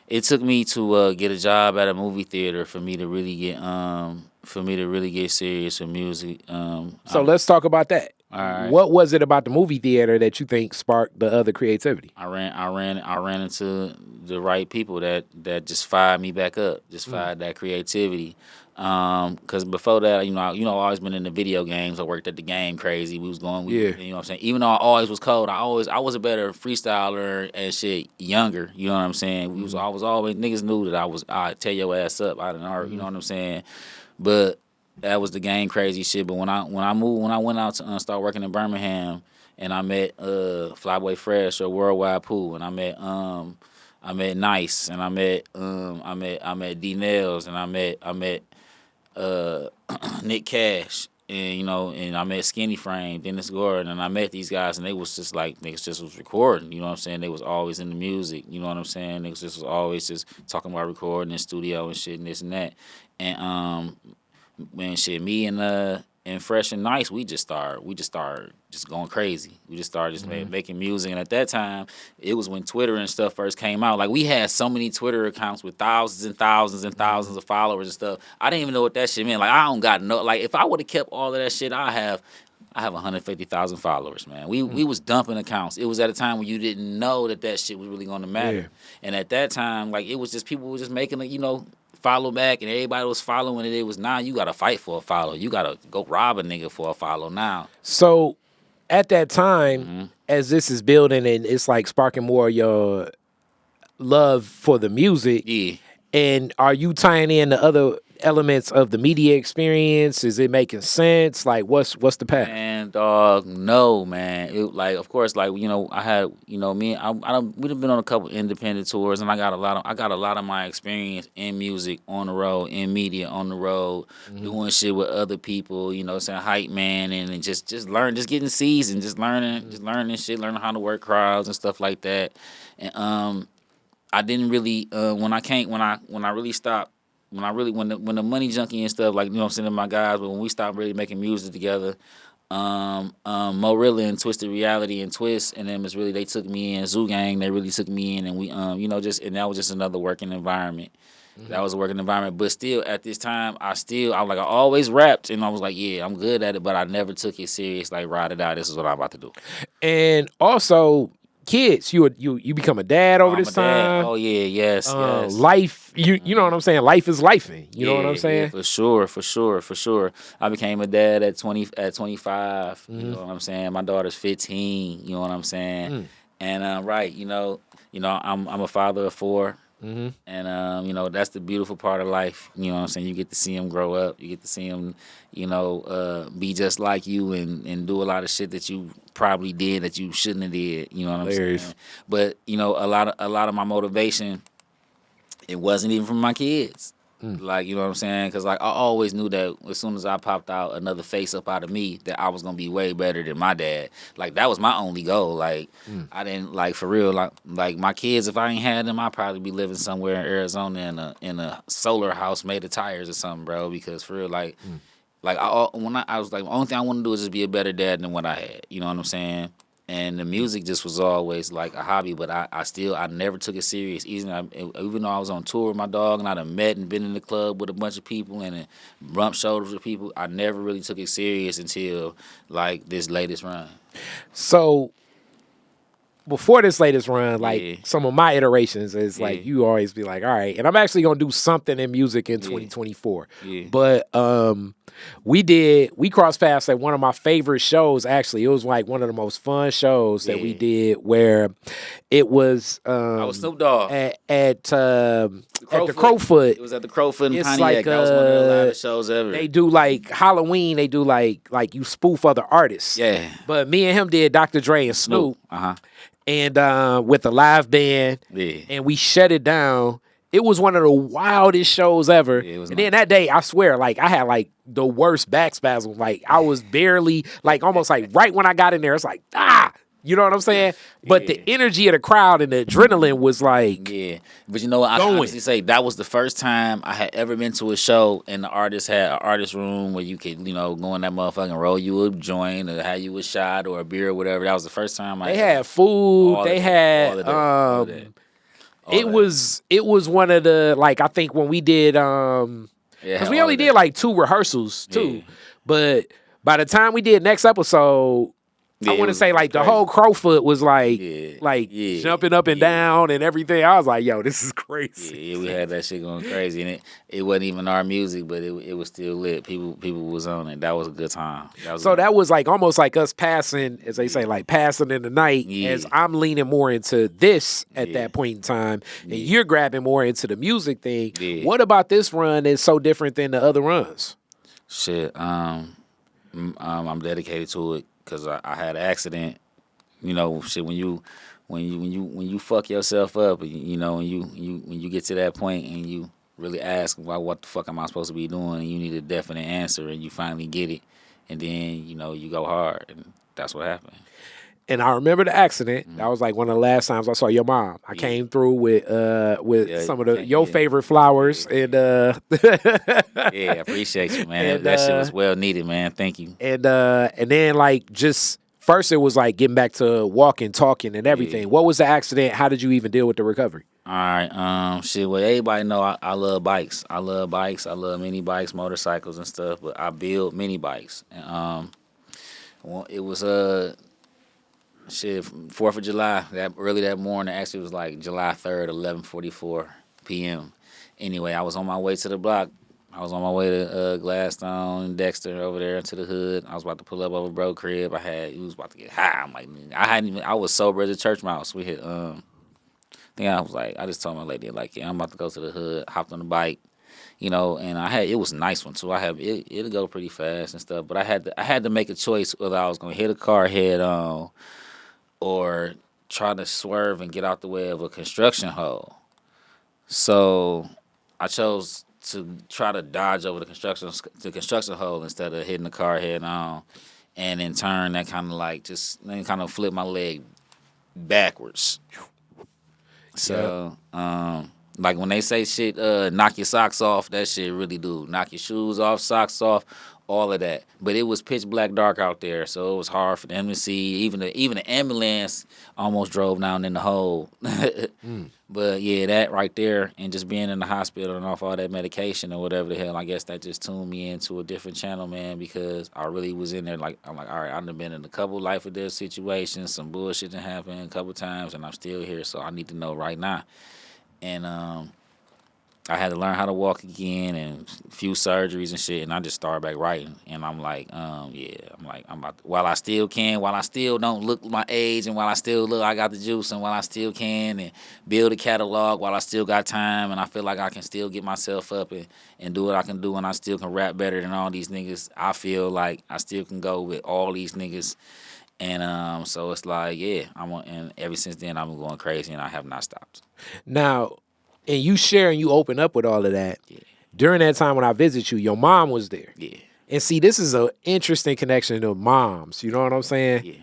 to get a job at a movie theater for me to really get serious with music. So let's talk about that. All right. What was it about the movie theater that you think sparked the other creativity? I ran into the right people that just fired me back up, just fired that creativity. Because before that, I always been in the video games. I worked at the game crazy. We was going, Yeah. you know what I'm saying? Even though I always was cold, I was a better freestyler and shit younger. You know what I'm saying? I was always, niggas knew that I'd tear your ass up out in art. You know what I'm saying? But that was the game crazy shit. But when I went out to start working in Birmingham, and I met Flyboy Fresh or Worldwide Pooh, and I met Nice, and I met D Nails, and I met Nick Cash, and I met Skinny Frame, Dennis Gordon, and I met these guys, and they was just like, niggas just was recording, you know what I'm saying? They was always in the music, you know what I'm saying? Niggas just was always just talking about recording in studio and shit and this and that. And when shit, me and Fresh and Nice, we just started just going crazy. We just started just making music. And at that time, it was when Twitter and stuff first came out. Like, we had so many Twitter accounts with thousands and thousands and thousands of followers and stuff. I didn't even know what that shit meant. Like, I don't got no, like, if I would have kept all of that shit, I have 150,000 followers, man. We was dumping accounts. It was at a time when you didn't know that shit was really going to matter. Yeah. And at that time, like, it was just people were just making it, follow back, and everybody was following it. It was now you got to fight for a follow. You got to go rob a nigga for a follow now. So at that time, as this is building and it's like sparking more of your love for the music, yeah. And are you tying in the other elements of the media experience? Is it making sense? Like, what's the path? And dog, no, man. Of course, I had, me. We've been on a couple independent tours, and I got a lot of my experience in music on the road, in media on the road, doing shit with other people. Saying hype man, and just getting seasoned, just learning shit, learning how to work crowds and stuff like that. And I didn't really when the money junkie and stuff, like, I'm saying, my guys, but when we stopped really making music together, Morilla and Twisted Reality and Twist and them they took me in. Zoo Gang, they really took me in, and we and that was just another working environment. That was a working environment, but still at this time, I always rapped, and I was like, yeah, I'm good at it, but I never took it serious, like, ride it out, this is what I'm about to do. And also, kids, you become a dad over this time. Oh yeah, yes. Life, you know what I'm saying? Life is lifing. You know what I'm saying? Yeah, for sure. I became a dad at 25. You know what I'm saying? My daughter's 15. You know what I'm saying? And right, I'm a father of 4. And that's the beautiful part of life. You know what I'm saying? You get to see them grow up. You get to see them, be just like you and do a lot of shit that you probably did that you shouldn't have did. You know what I'm saying? But a lot of my motivation, it wasn't even from my kids. Like, you know what I'm saying? Because, like, I always knew that as soon as I popped out another face up out of me, that I was going to be way better than my dad. Like, that was my only goal. Like, I didn't, like, for real, like my kids, if I ain't had them, I'd probably be living somewhere in Arizona in a solar house made of tires or something, bro. Because, for real, I was like, the only thing I want to do is just be a better dad than what I had. You know what I'm saying? And the music just was always like a hobby, but I never took it serious. Even though I was on tour with my dog and I'd have met and been in the club with a bunch of people and rubbed shoulders with people, I never really took it serious until, like, this latest run. So before this latest run, like, some of my iterations is like, you always be like, all right, and I'm actually gonna do something in music in 2024. But we crossed paths at one of my favorite shows. Actually, it was like one of the most fun shows that we did, where it was I was Snoop Dogg at the Crowfoot. It was at the Crowfoot in Pontiac. That was one of the loudest shows ever. They do like Halloween. They do like you spoof other artists. Yeah. But me and him did Dr. Dre and Snoop. And with a live band. And we shut it down. It was one of the wildest shows ever. And then that day, I swear, like, I had like the worst back spasm. Like, I was barely, like, almost like right when I got in there, it's like, you know what I'm saying? But the energy of the crowd and the adrenaline was like, But you know what? I honestly say that was the first time I had ever been to a show and the artist had an artist room where you could, go in that motherfucking roll you a joint or have you a shot or a beer or whatever. That was the first time they had food. They had It was one of the, like, I think when we did because we only did like 2 rehearsals too. But by the time we did next episode, I Yeah, want to say it was like the crazy. whole Crowfoot was like Yeah. jumping up and down and everything. I was like, yo, this is crazy. Yeah, we had that shit going crazy, and it wasn't even our music, but it was still lit. People was on it. That was a good time. That was like almost like us passing, as they say, like passing in the night. Yeah. As I'm leaning more into this at Yeah. that point in time, and Yeah. you're grabbing more into the music thing. Yeah. What about this run is so different than the other runs? Shit. I'm dedicated to it because I had an accident. You know, shit. When you fuck yourself up, you know, when you get to that point and you really ask, well, what the fuck am I supposed to be doing? And you need a definite answer, and you finally get it, and then you know you go hard, and that's what happened. And I remember the accident. That was like one of the last times I saw your mom. I came through with some of your favorite flowers and Yeah, I appreciate you, man. And, that shit was well needed, man. Thank you. and then like just first it was like getting back to walking, talking, and everything. Yeah. What was the accident? How did you even deal with the recovery? All right, shit. Well, everybody know I love bikes. I love bikes. I love mini bikes, motorcycles, and stuff. But I build mini bikes. And, it was 4th of July. Early that morning. Actually, it was like July 3rd, 11:44 p.m. Anyway, I was on my way to the block. I was on my way to Gladstone and Dexter over there into the hood. I was about to pull up over bro crib. He was about to get high. I'm like, I was sober as a church mouse. We hit I just told my lady, like, yeah, I'm about to go to the hood, hopped on the bike, you know, and it was a nice one too. It'll go pretty fast and stuff, but I had to make a choice whether I was gonna hit a car head on or try to swerve and get out the way of a construction hole. So I chose to try to dodge over the construction hole instead of hitting the car head on, and in turn that kind of flipped my leg backwards. So, like when they say shit, knock your socks off, that shit really do. Knock your shoes off, socks off, all of that. But it was pitch black dark out there, so it was hard for them to see. Even the ambulance almost drove down in the hole. But yeah, that right there, and just being in the hospital and off all that medication or whatever the hell, I guess that just tuned me into a different channel, man, because I really was in there I'm like, all right, I've been in a couple life or death situations, some bullshit that happened a couple times, and I'm still here, so I need to know right now. And I had to learn how to walk again and a few surgeries and shit, and I just started back writing. And I'm like, I'm about to, while I still don't look my age, and while I still look I got the juice, and while I still can, and build a catalog while I still got time, and I feel like I can still get myself up and do what I can do, and I still can rap better than all these niggas. I feel like I still can go with all these niggas. And so it's like, yeah, and ever since then I've been going crazy, and I have not stopped. Now, and you share and you open up with all of that. Yeah. During that time when I visit you, your mom was there. Yeah. And see, this is an interesting connection to moms. You know what I'm saying? Yeah.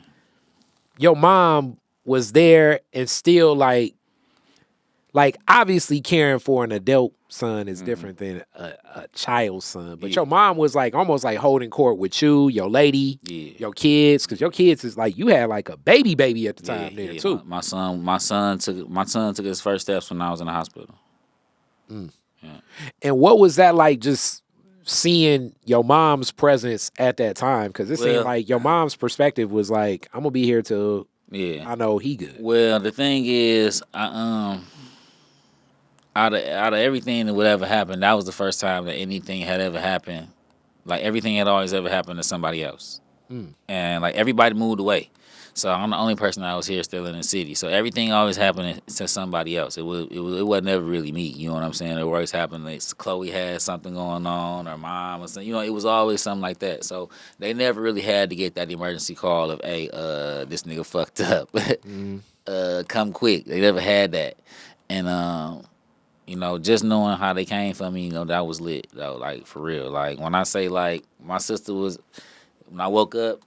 Your mom was there and still like obviously caring for an adult son is different than a child's son. But your mom was like almost like holding court with you, your lady, your kids, because your kids is like you had like a baby at the time there too. My son took his first steps when I was in the hospital. Yeah. And what was that like, just seeing your mom's presence at that time? Because it seemed like your mom's perspective was like, I'm gonna be here till I know he good. Well, the thing is, out of everything that would ever happen, that was the first time that anything had ever happened. Like everything had always ever happened to somebody else, and like everybody moved away. So I'm the only person that was here still in the city. So everything always happened to somebody else. It wasn't never really me. You know what I'm saying? It always happened. Like Chloe had something going on, or mom or something. You know, it was always something like that. So they never really had to get that emergency call of, hey, this nigga fucked up. Come quick. They never had that. And you know, just knowing how they came for me, you know, that was lit, though, like, for real. Like, when I say, like, my sister was, when I woke up,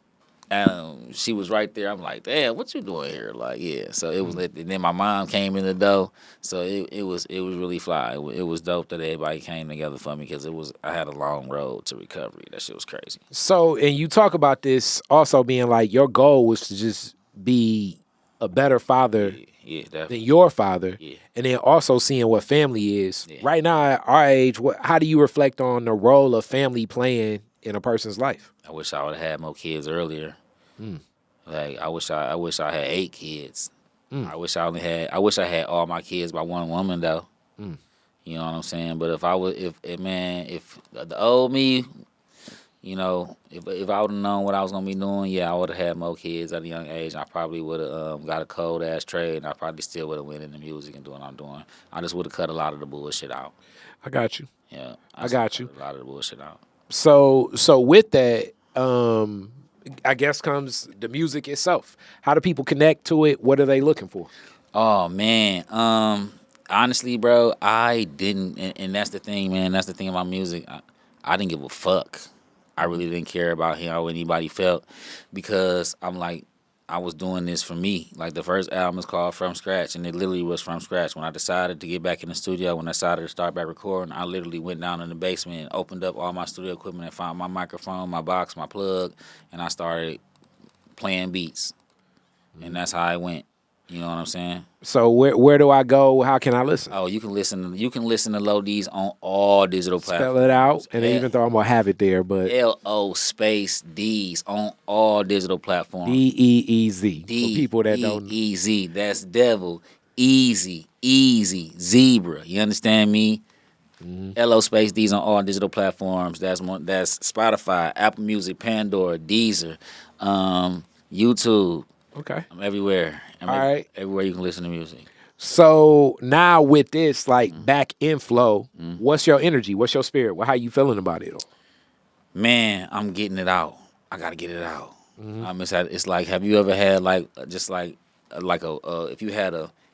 she was right there. I'm like, damn, what you doing here? Like, yeah. So it was lit. And then my mom came in the door. So it was really fly. It was dope that everybody came together for me, because I had a long road to recovery. That shit was crazy. So, and you talk about this also being like your goal was to just be a better father than your father, and then also seeing what family is. Right now at our age, how do you reflect on the role of family playing in a person's life? I wish I would have had more kids earlier. Like I wish I had 8 kids. I wish I had all my kids by one woman though. You know what I'm saying? But if the old me, you know, if I would have known what I was gonna be doing, yeah, I would have had more kids at a young age. I probably would have got a cold ass trade, and I probably still would have went into music and doing what I'm doing. I just would have cut a lot of the bullshit out. I got you. Yeah, I got you. A lot of the bullshit out. So with that, I guess comes the music itself. How do people connect to it? What are they looking for? Oh man, honestly, bro, I didn't, and that's the thing, man. That's the thing about music. I didn't give a fuck. I really didn't care about how anybody felt because I'm like, I was doing this for me. Like the first album is called From Scratch, and it literally was from scratch. When I decided to get back in the studio, when I decided to start back recording, I literally went down in the basement and opened up all my studio equipment and found my microphone, my box, my plug, and I started playing beats. And that's how I went. You know what I'm saying? So where do I go? How can I listen? Oh, you can listen to LoDeez on all digital platforms. Spell it out, and even though I'm gonna have it there, but LO space D's on all digital platforms. DEEZ. For people that don't know. DEEZ. That's devil. Easy zebra. You understand me? LO space D's on all digital platforms. That's Spotify, Apple Music, Pandora, Deezer, YouTube. Okay. I'm everywhere. All right. Everywhere you can listen to music. So now with this, like back inflow, what's your energy? What's your spirit? How you feeling about it? Man, I'm getting it out. I gotta get it out. It's like, have you ever had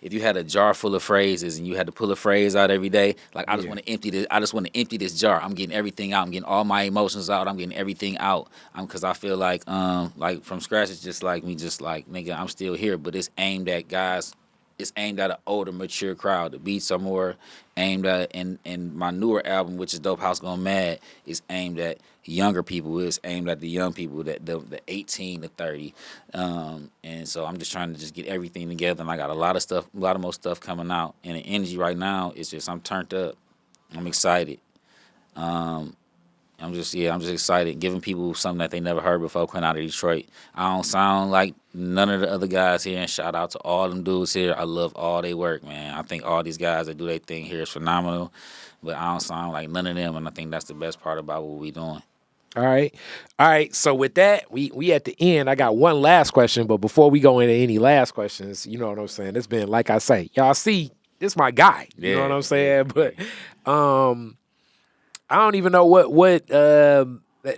if you had a jar full of phrases and you had to pull a phrase out every day, like I just want to empty this. I just want to empty this jar. I'm getting everything out. I'm getting all my emotions out. I'm getting everything out. Because I feel like From Scratch is just like me, just like nigga, I'm still here, but it's aimed at guys. It's aimed at an older, mature crowd. The beats are more aimed at, and my newer album, which is Dope House Gone Mad, is aimed at younger people. It's aimed at the young people, that the 18 to 30. And so I'm just trying to just get everything together. And I got a lot of more stuff coming out. And the energy right now is just, I'm turned up. I'm excited. I'm just excited, giving people something that they never heard before coming out of Detroit. I don't sound like none of the other guys here, and shout out to all them dudes here. I love all their work, man. I think all these guys that do their thing here is phenomenal, but I don't sound like none of them, and I think that's the best part about what we doing. All right. So with that, we at the end. I got one last question, but before we go into any last questions, you know what I'm saying? It's been, like I say, y'all see, this my guy. You know what I'm saying? But I don't even know what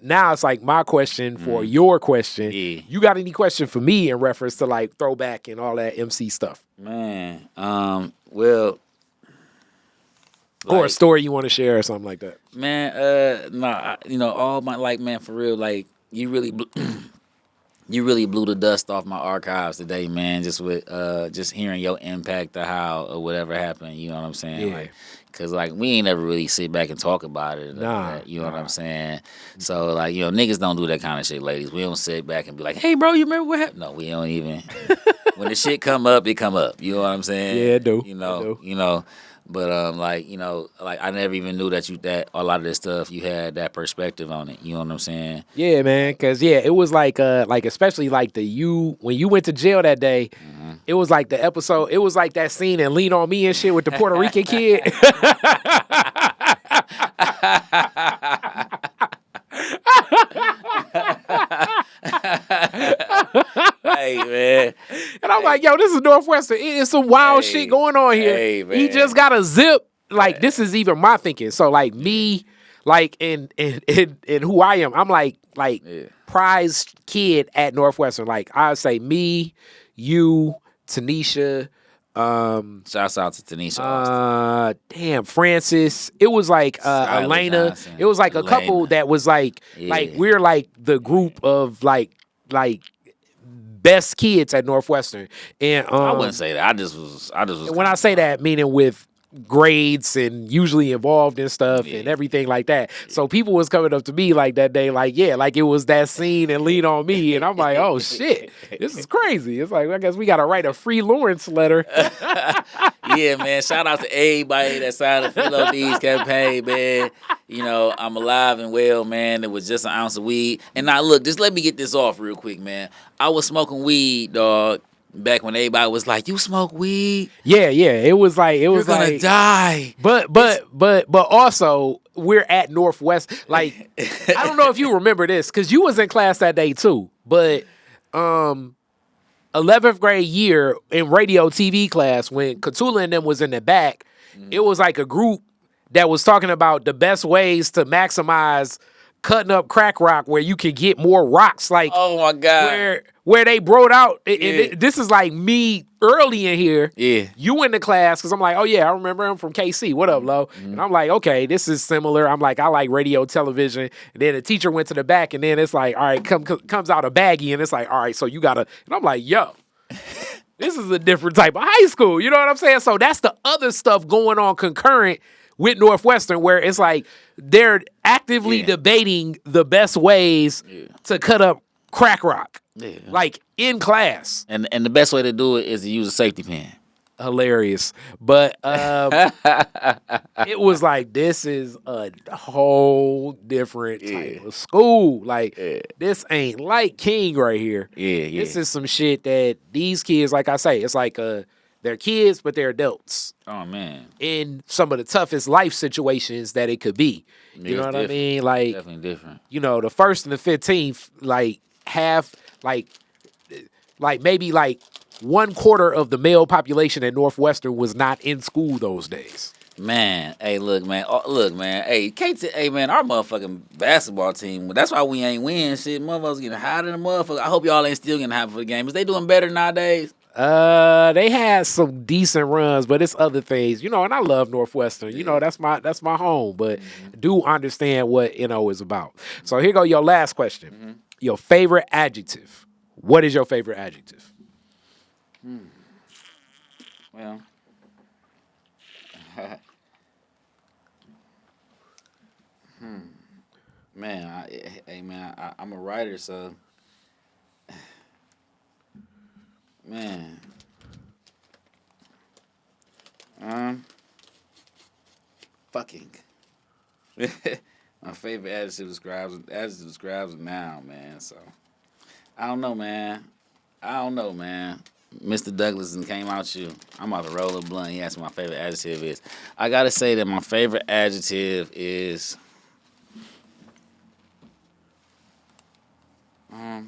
now it's like my question for your question. Yeah. You got any question for me in reference to like throwback and all that MC stuff? Man, well, or a story you want to share or something like that. Man, all my, like, man, for real, like, you really blew the dust off my archives today, man, just with just hearing your impact of how or whatever happened, you know what I'm saying? Yeah. Like, cause like we ain't ever really sit back and talk about it. You know what I'm saying? So like, niggas don't do that kind of shit, ladies. We don't sit back and be like, hey bro, you remember what happened? No, we don't even. When the shit come up, it come up. You know what I'm saying? Yeah, it do. But I never even knew that a lot of this stuff you had that perspective on it. You know what I'm saying? Yeah, man. Cause it was like especially like when you went to jail that day, it was like the episode. It was like that scene in Lean on Me and shit with the Puerto Rican kid. Hey man, and I'm like, yo, this is Northwestern. It's some wild shit going on here. Hey, man. He just got a zip. Like this is even my thinking. So like me, like in who I am, I'm like prized kid at Northwestern. Like I say, me, you, Tanisha. Shouts out to Tanisha. Damn, Francis. It was like Elena. Johnson. It was like a couple that was like we're like the group of like best kids at Northwestern. And I wouldn't say that. I just was. When I say that, meaning with grades and usually involved in stuff and everything like that. So people was coming up to me like that day, like it was that scene and Lean on Me, and I'm like, oh shit, this is crazy. It's like, I guess we gotta write a free Lawrence letter. Yeah, man. Shout out to everybody that signed up for the LoDeez campaign, man. You know, I'm alive and well, man. It was just an ounce of weed. And now, look, just let me get this off real quick, man. I was smoking weed, dog, back when everybody was like, "You smoke weed? Yeah. It was You're gonna die." But also we're at Northwest. Like, I don't know if you remember this because you was in class that day too. But 11th grade year in radio TV class when Katula and them was in the back, it was like a group that was talking about the best ways to maximize cutting up crack rock where you can get more rocks. Like, Oh my God. where they brought out. Yeah. This is like me early in here. Yeah. You in the class because I'm like, oh yeah, I remember him from KC. What up, Lo? And I'm like, okay, this is similar. I'm like, I like radio, television. And then the teacher went to the back, and then it's like, all right, comes out a baggie, and it's like, all right, so you gotta. And I'm like, yo. This is a different type of high school. You know what I'm saying? So that's the other stuff going on concurrent with Northwestern where it's like they're actively debating the best ways to cut up crack rock. Yeah. Like in class. And the best way to do it is to use a safety pin. Hilarious. But it was like, this is a whole different type of school. Like, this ain't like King right here. Yeah. This is some shit that these kids, like I say, it's like they're kids, but they're adults. Oh, man. In some of the toughest life situations that it could be. You know what I mean? Like, definitely different. You know, the 1st and the 15th, like, half, like maybe like 1/4 of the male population at Northwestern was not in school those days. Man, hey, look, man. Hey, hey, man, our motherfucking basketball team, that's why we ain't win shit. Motherfuckers getting hot in the motherfucker. I hope y'all ain't still getting hot for the game. Is they doing better nowadays? They had some decent runs, but it's other things, you know, and I love Northwestern. You know, that's my home, but do understand what NO is about. So here go your last question. Your favorite adjective. What is your favorite adjective? Well, man, I'm a writer, so man, fucking. My favorite adjective describes a noun, man. So I don't know, man. Mr. Douglas came out you. I'm about to roll a blunt. He asked me my favorite adjective is. I gotta say that my favorite adjective is I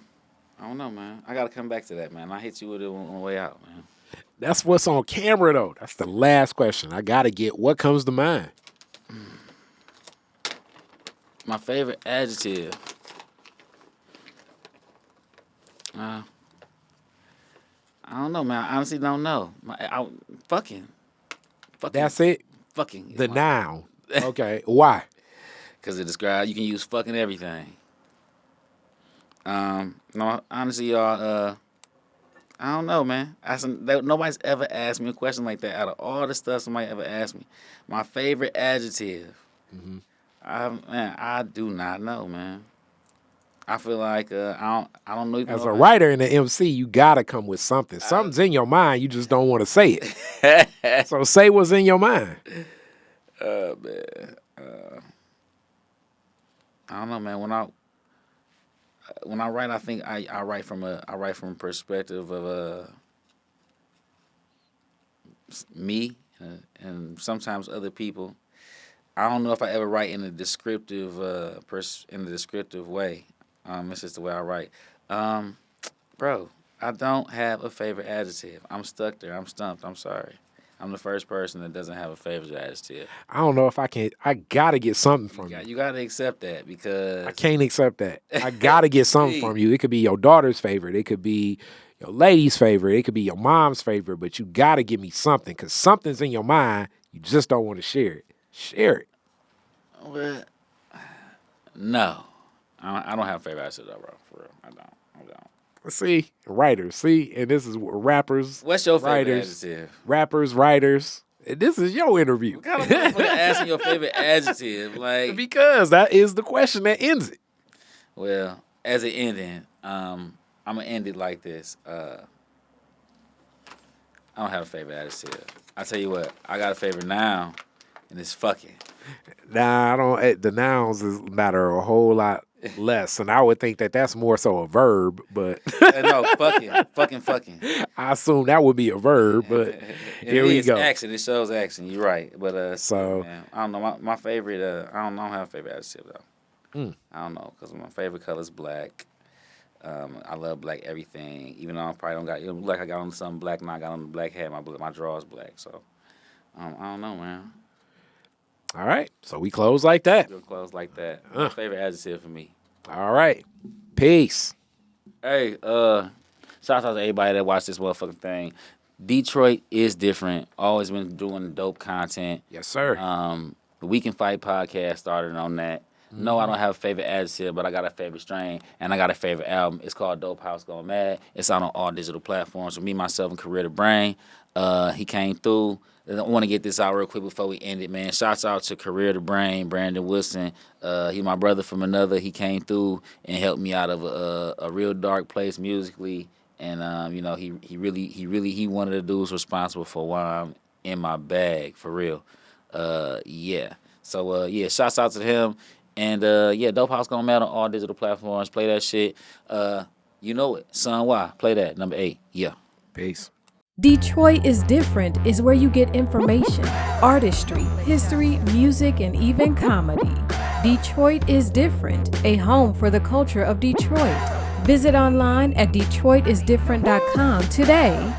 don't know, man. I gotta come back to that, man. I hit you with it on the way out, man. That's what's on camera, though. That's the last question. I gotta get what comes to mind. My favorite adjective. I don't know, man. I honestly don't know. Fucking. That's it? Fucking. The noun. Okay. Why? Because it describes, you can use fucking everything. No, honestly, y'all, I don't know, man. Nobody's ever asked me a question like that. Out of all the stuff somebody ever asked me, my favorite adjective. I do not know, man. I feel like I don't know. As a writer and an MC, you gotta come with something. Something's in your mind, you just don't want to say it. So say what's in your mind. Man. I don't know, man. When I write, I think I write from a perspective of me and sometimes other people. I don't know if I ever write in a descriptive way. It's just the way I write. Bro, I don't have a favorite adjective. I'm stuck there. I'm stumped. I'm sorry. I'm the first person that doesn't have a favorite adjective. I don't know if I can. I gotta get something from you. You gotta accept that because I can't accept that. I gotta get something from you. It could be your daughter's favorite. It could be your lady's favorite. It could be your mom's favorite. But you gotta give me something because something's in your mind. You just don't want to share it. Share it. Well, no. I don't have a favorite adjective, bro. For real, I don't. See, writers. See, and this is rappers. What's your favorite writers, adjective? Rappers, writers. And this is your interview. What kind of motherfucker asking your favorite adjective? Like, because that is the question that ends it. Well, as it ending, I'm gonna end it like this. I don't have a favorite adjective. I tell you what, I got a favorite noun, and it's fucking. Nah, I don't. The nouns matter a whole lot less, and I would think that that's more so a verb. But No, fucking. I assume that would be a verb. But here we go. Action. It shows action. You're right. But So- man, I don't know. My favorite. I don't have a favorite adjective though. I don't know because my favorite color is black. I love black everything. Even though I probably don't got. It look like I got on something black. Now I got on the black hat. My drawers black. So I don't know, man. All right, so we close like that. Real close like that. My favorite adjective for me. All right, peace. Hey, shout out to everybody that watched this motherfucking thing. Detroit is different. Always been doing dope content. Yes, sir. The We Can Fight podcast started on that. No, I don't have a favorite adjective, but I got a favorite strain, and I got a favorite album. It's called Dope House Gone Mad. It's out on all digital platforms. So me, myself, and Career the Brain, he came through. I want to get this out real quick before we end it, man. Shouts out to Career the Brain, Brandon Wilson. He my brother from another. He came through and helped me out of a real dark place musically, and you know he one of the dudes responsible for why I'm in my bag for real. Yeah. So yeah, shouts out to him. And yeah, Dope House Gone Mad on all digital platforms. Play that shit. You know it. Son Y. Play that. Number 8. Yeah. Peace. Detroit is Different is where you get information, artistry, history, music, and even comedy. Detroit is Different, a home for the culture of Detroit. Visit online at DetroitisDifferent.com today.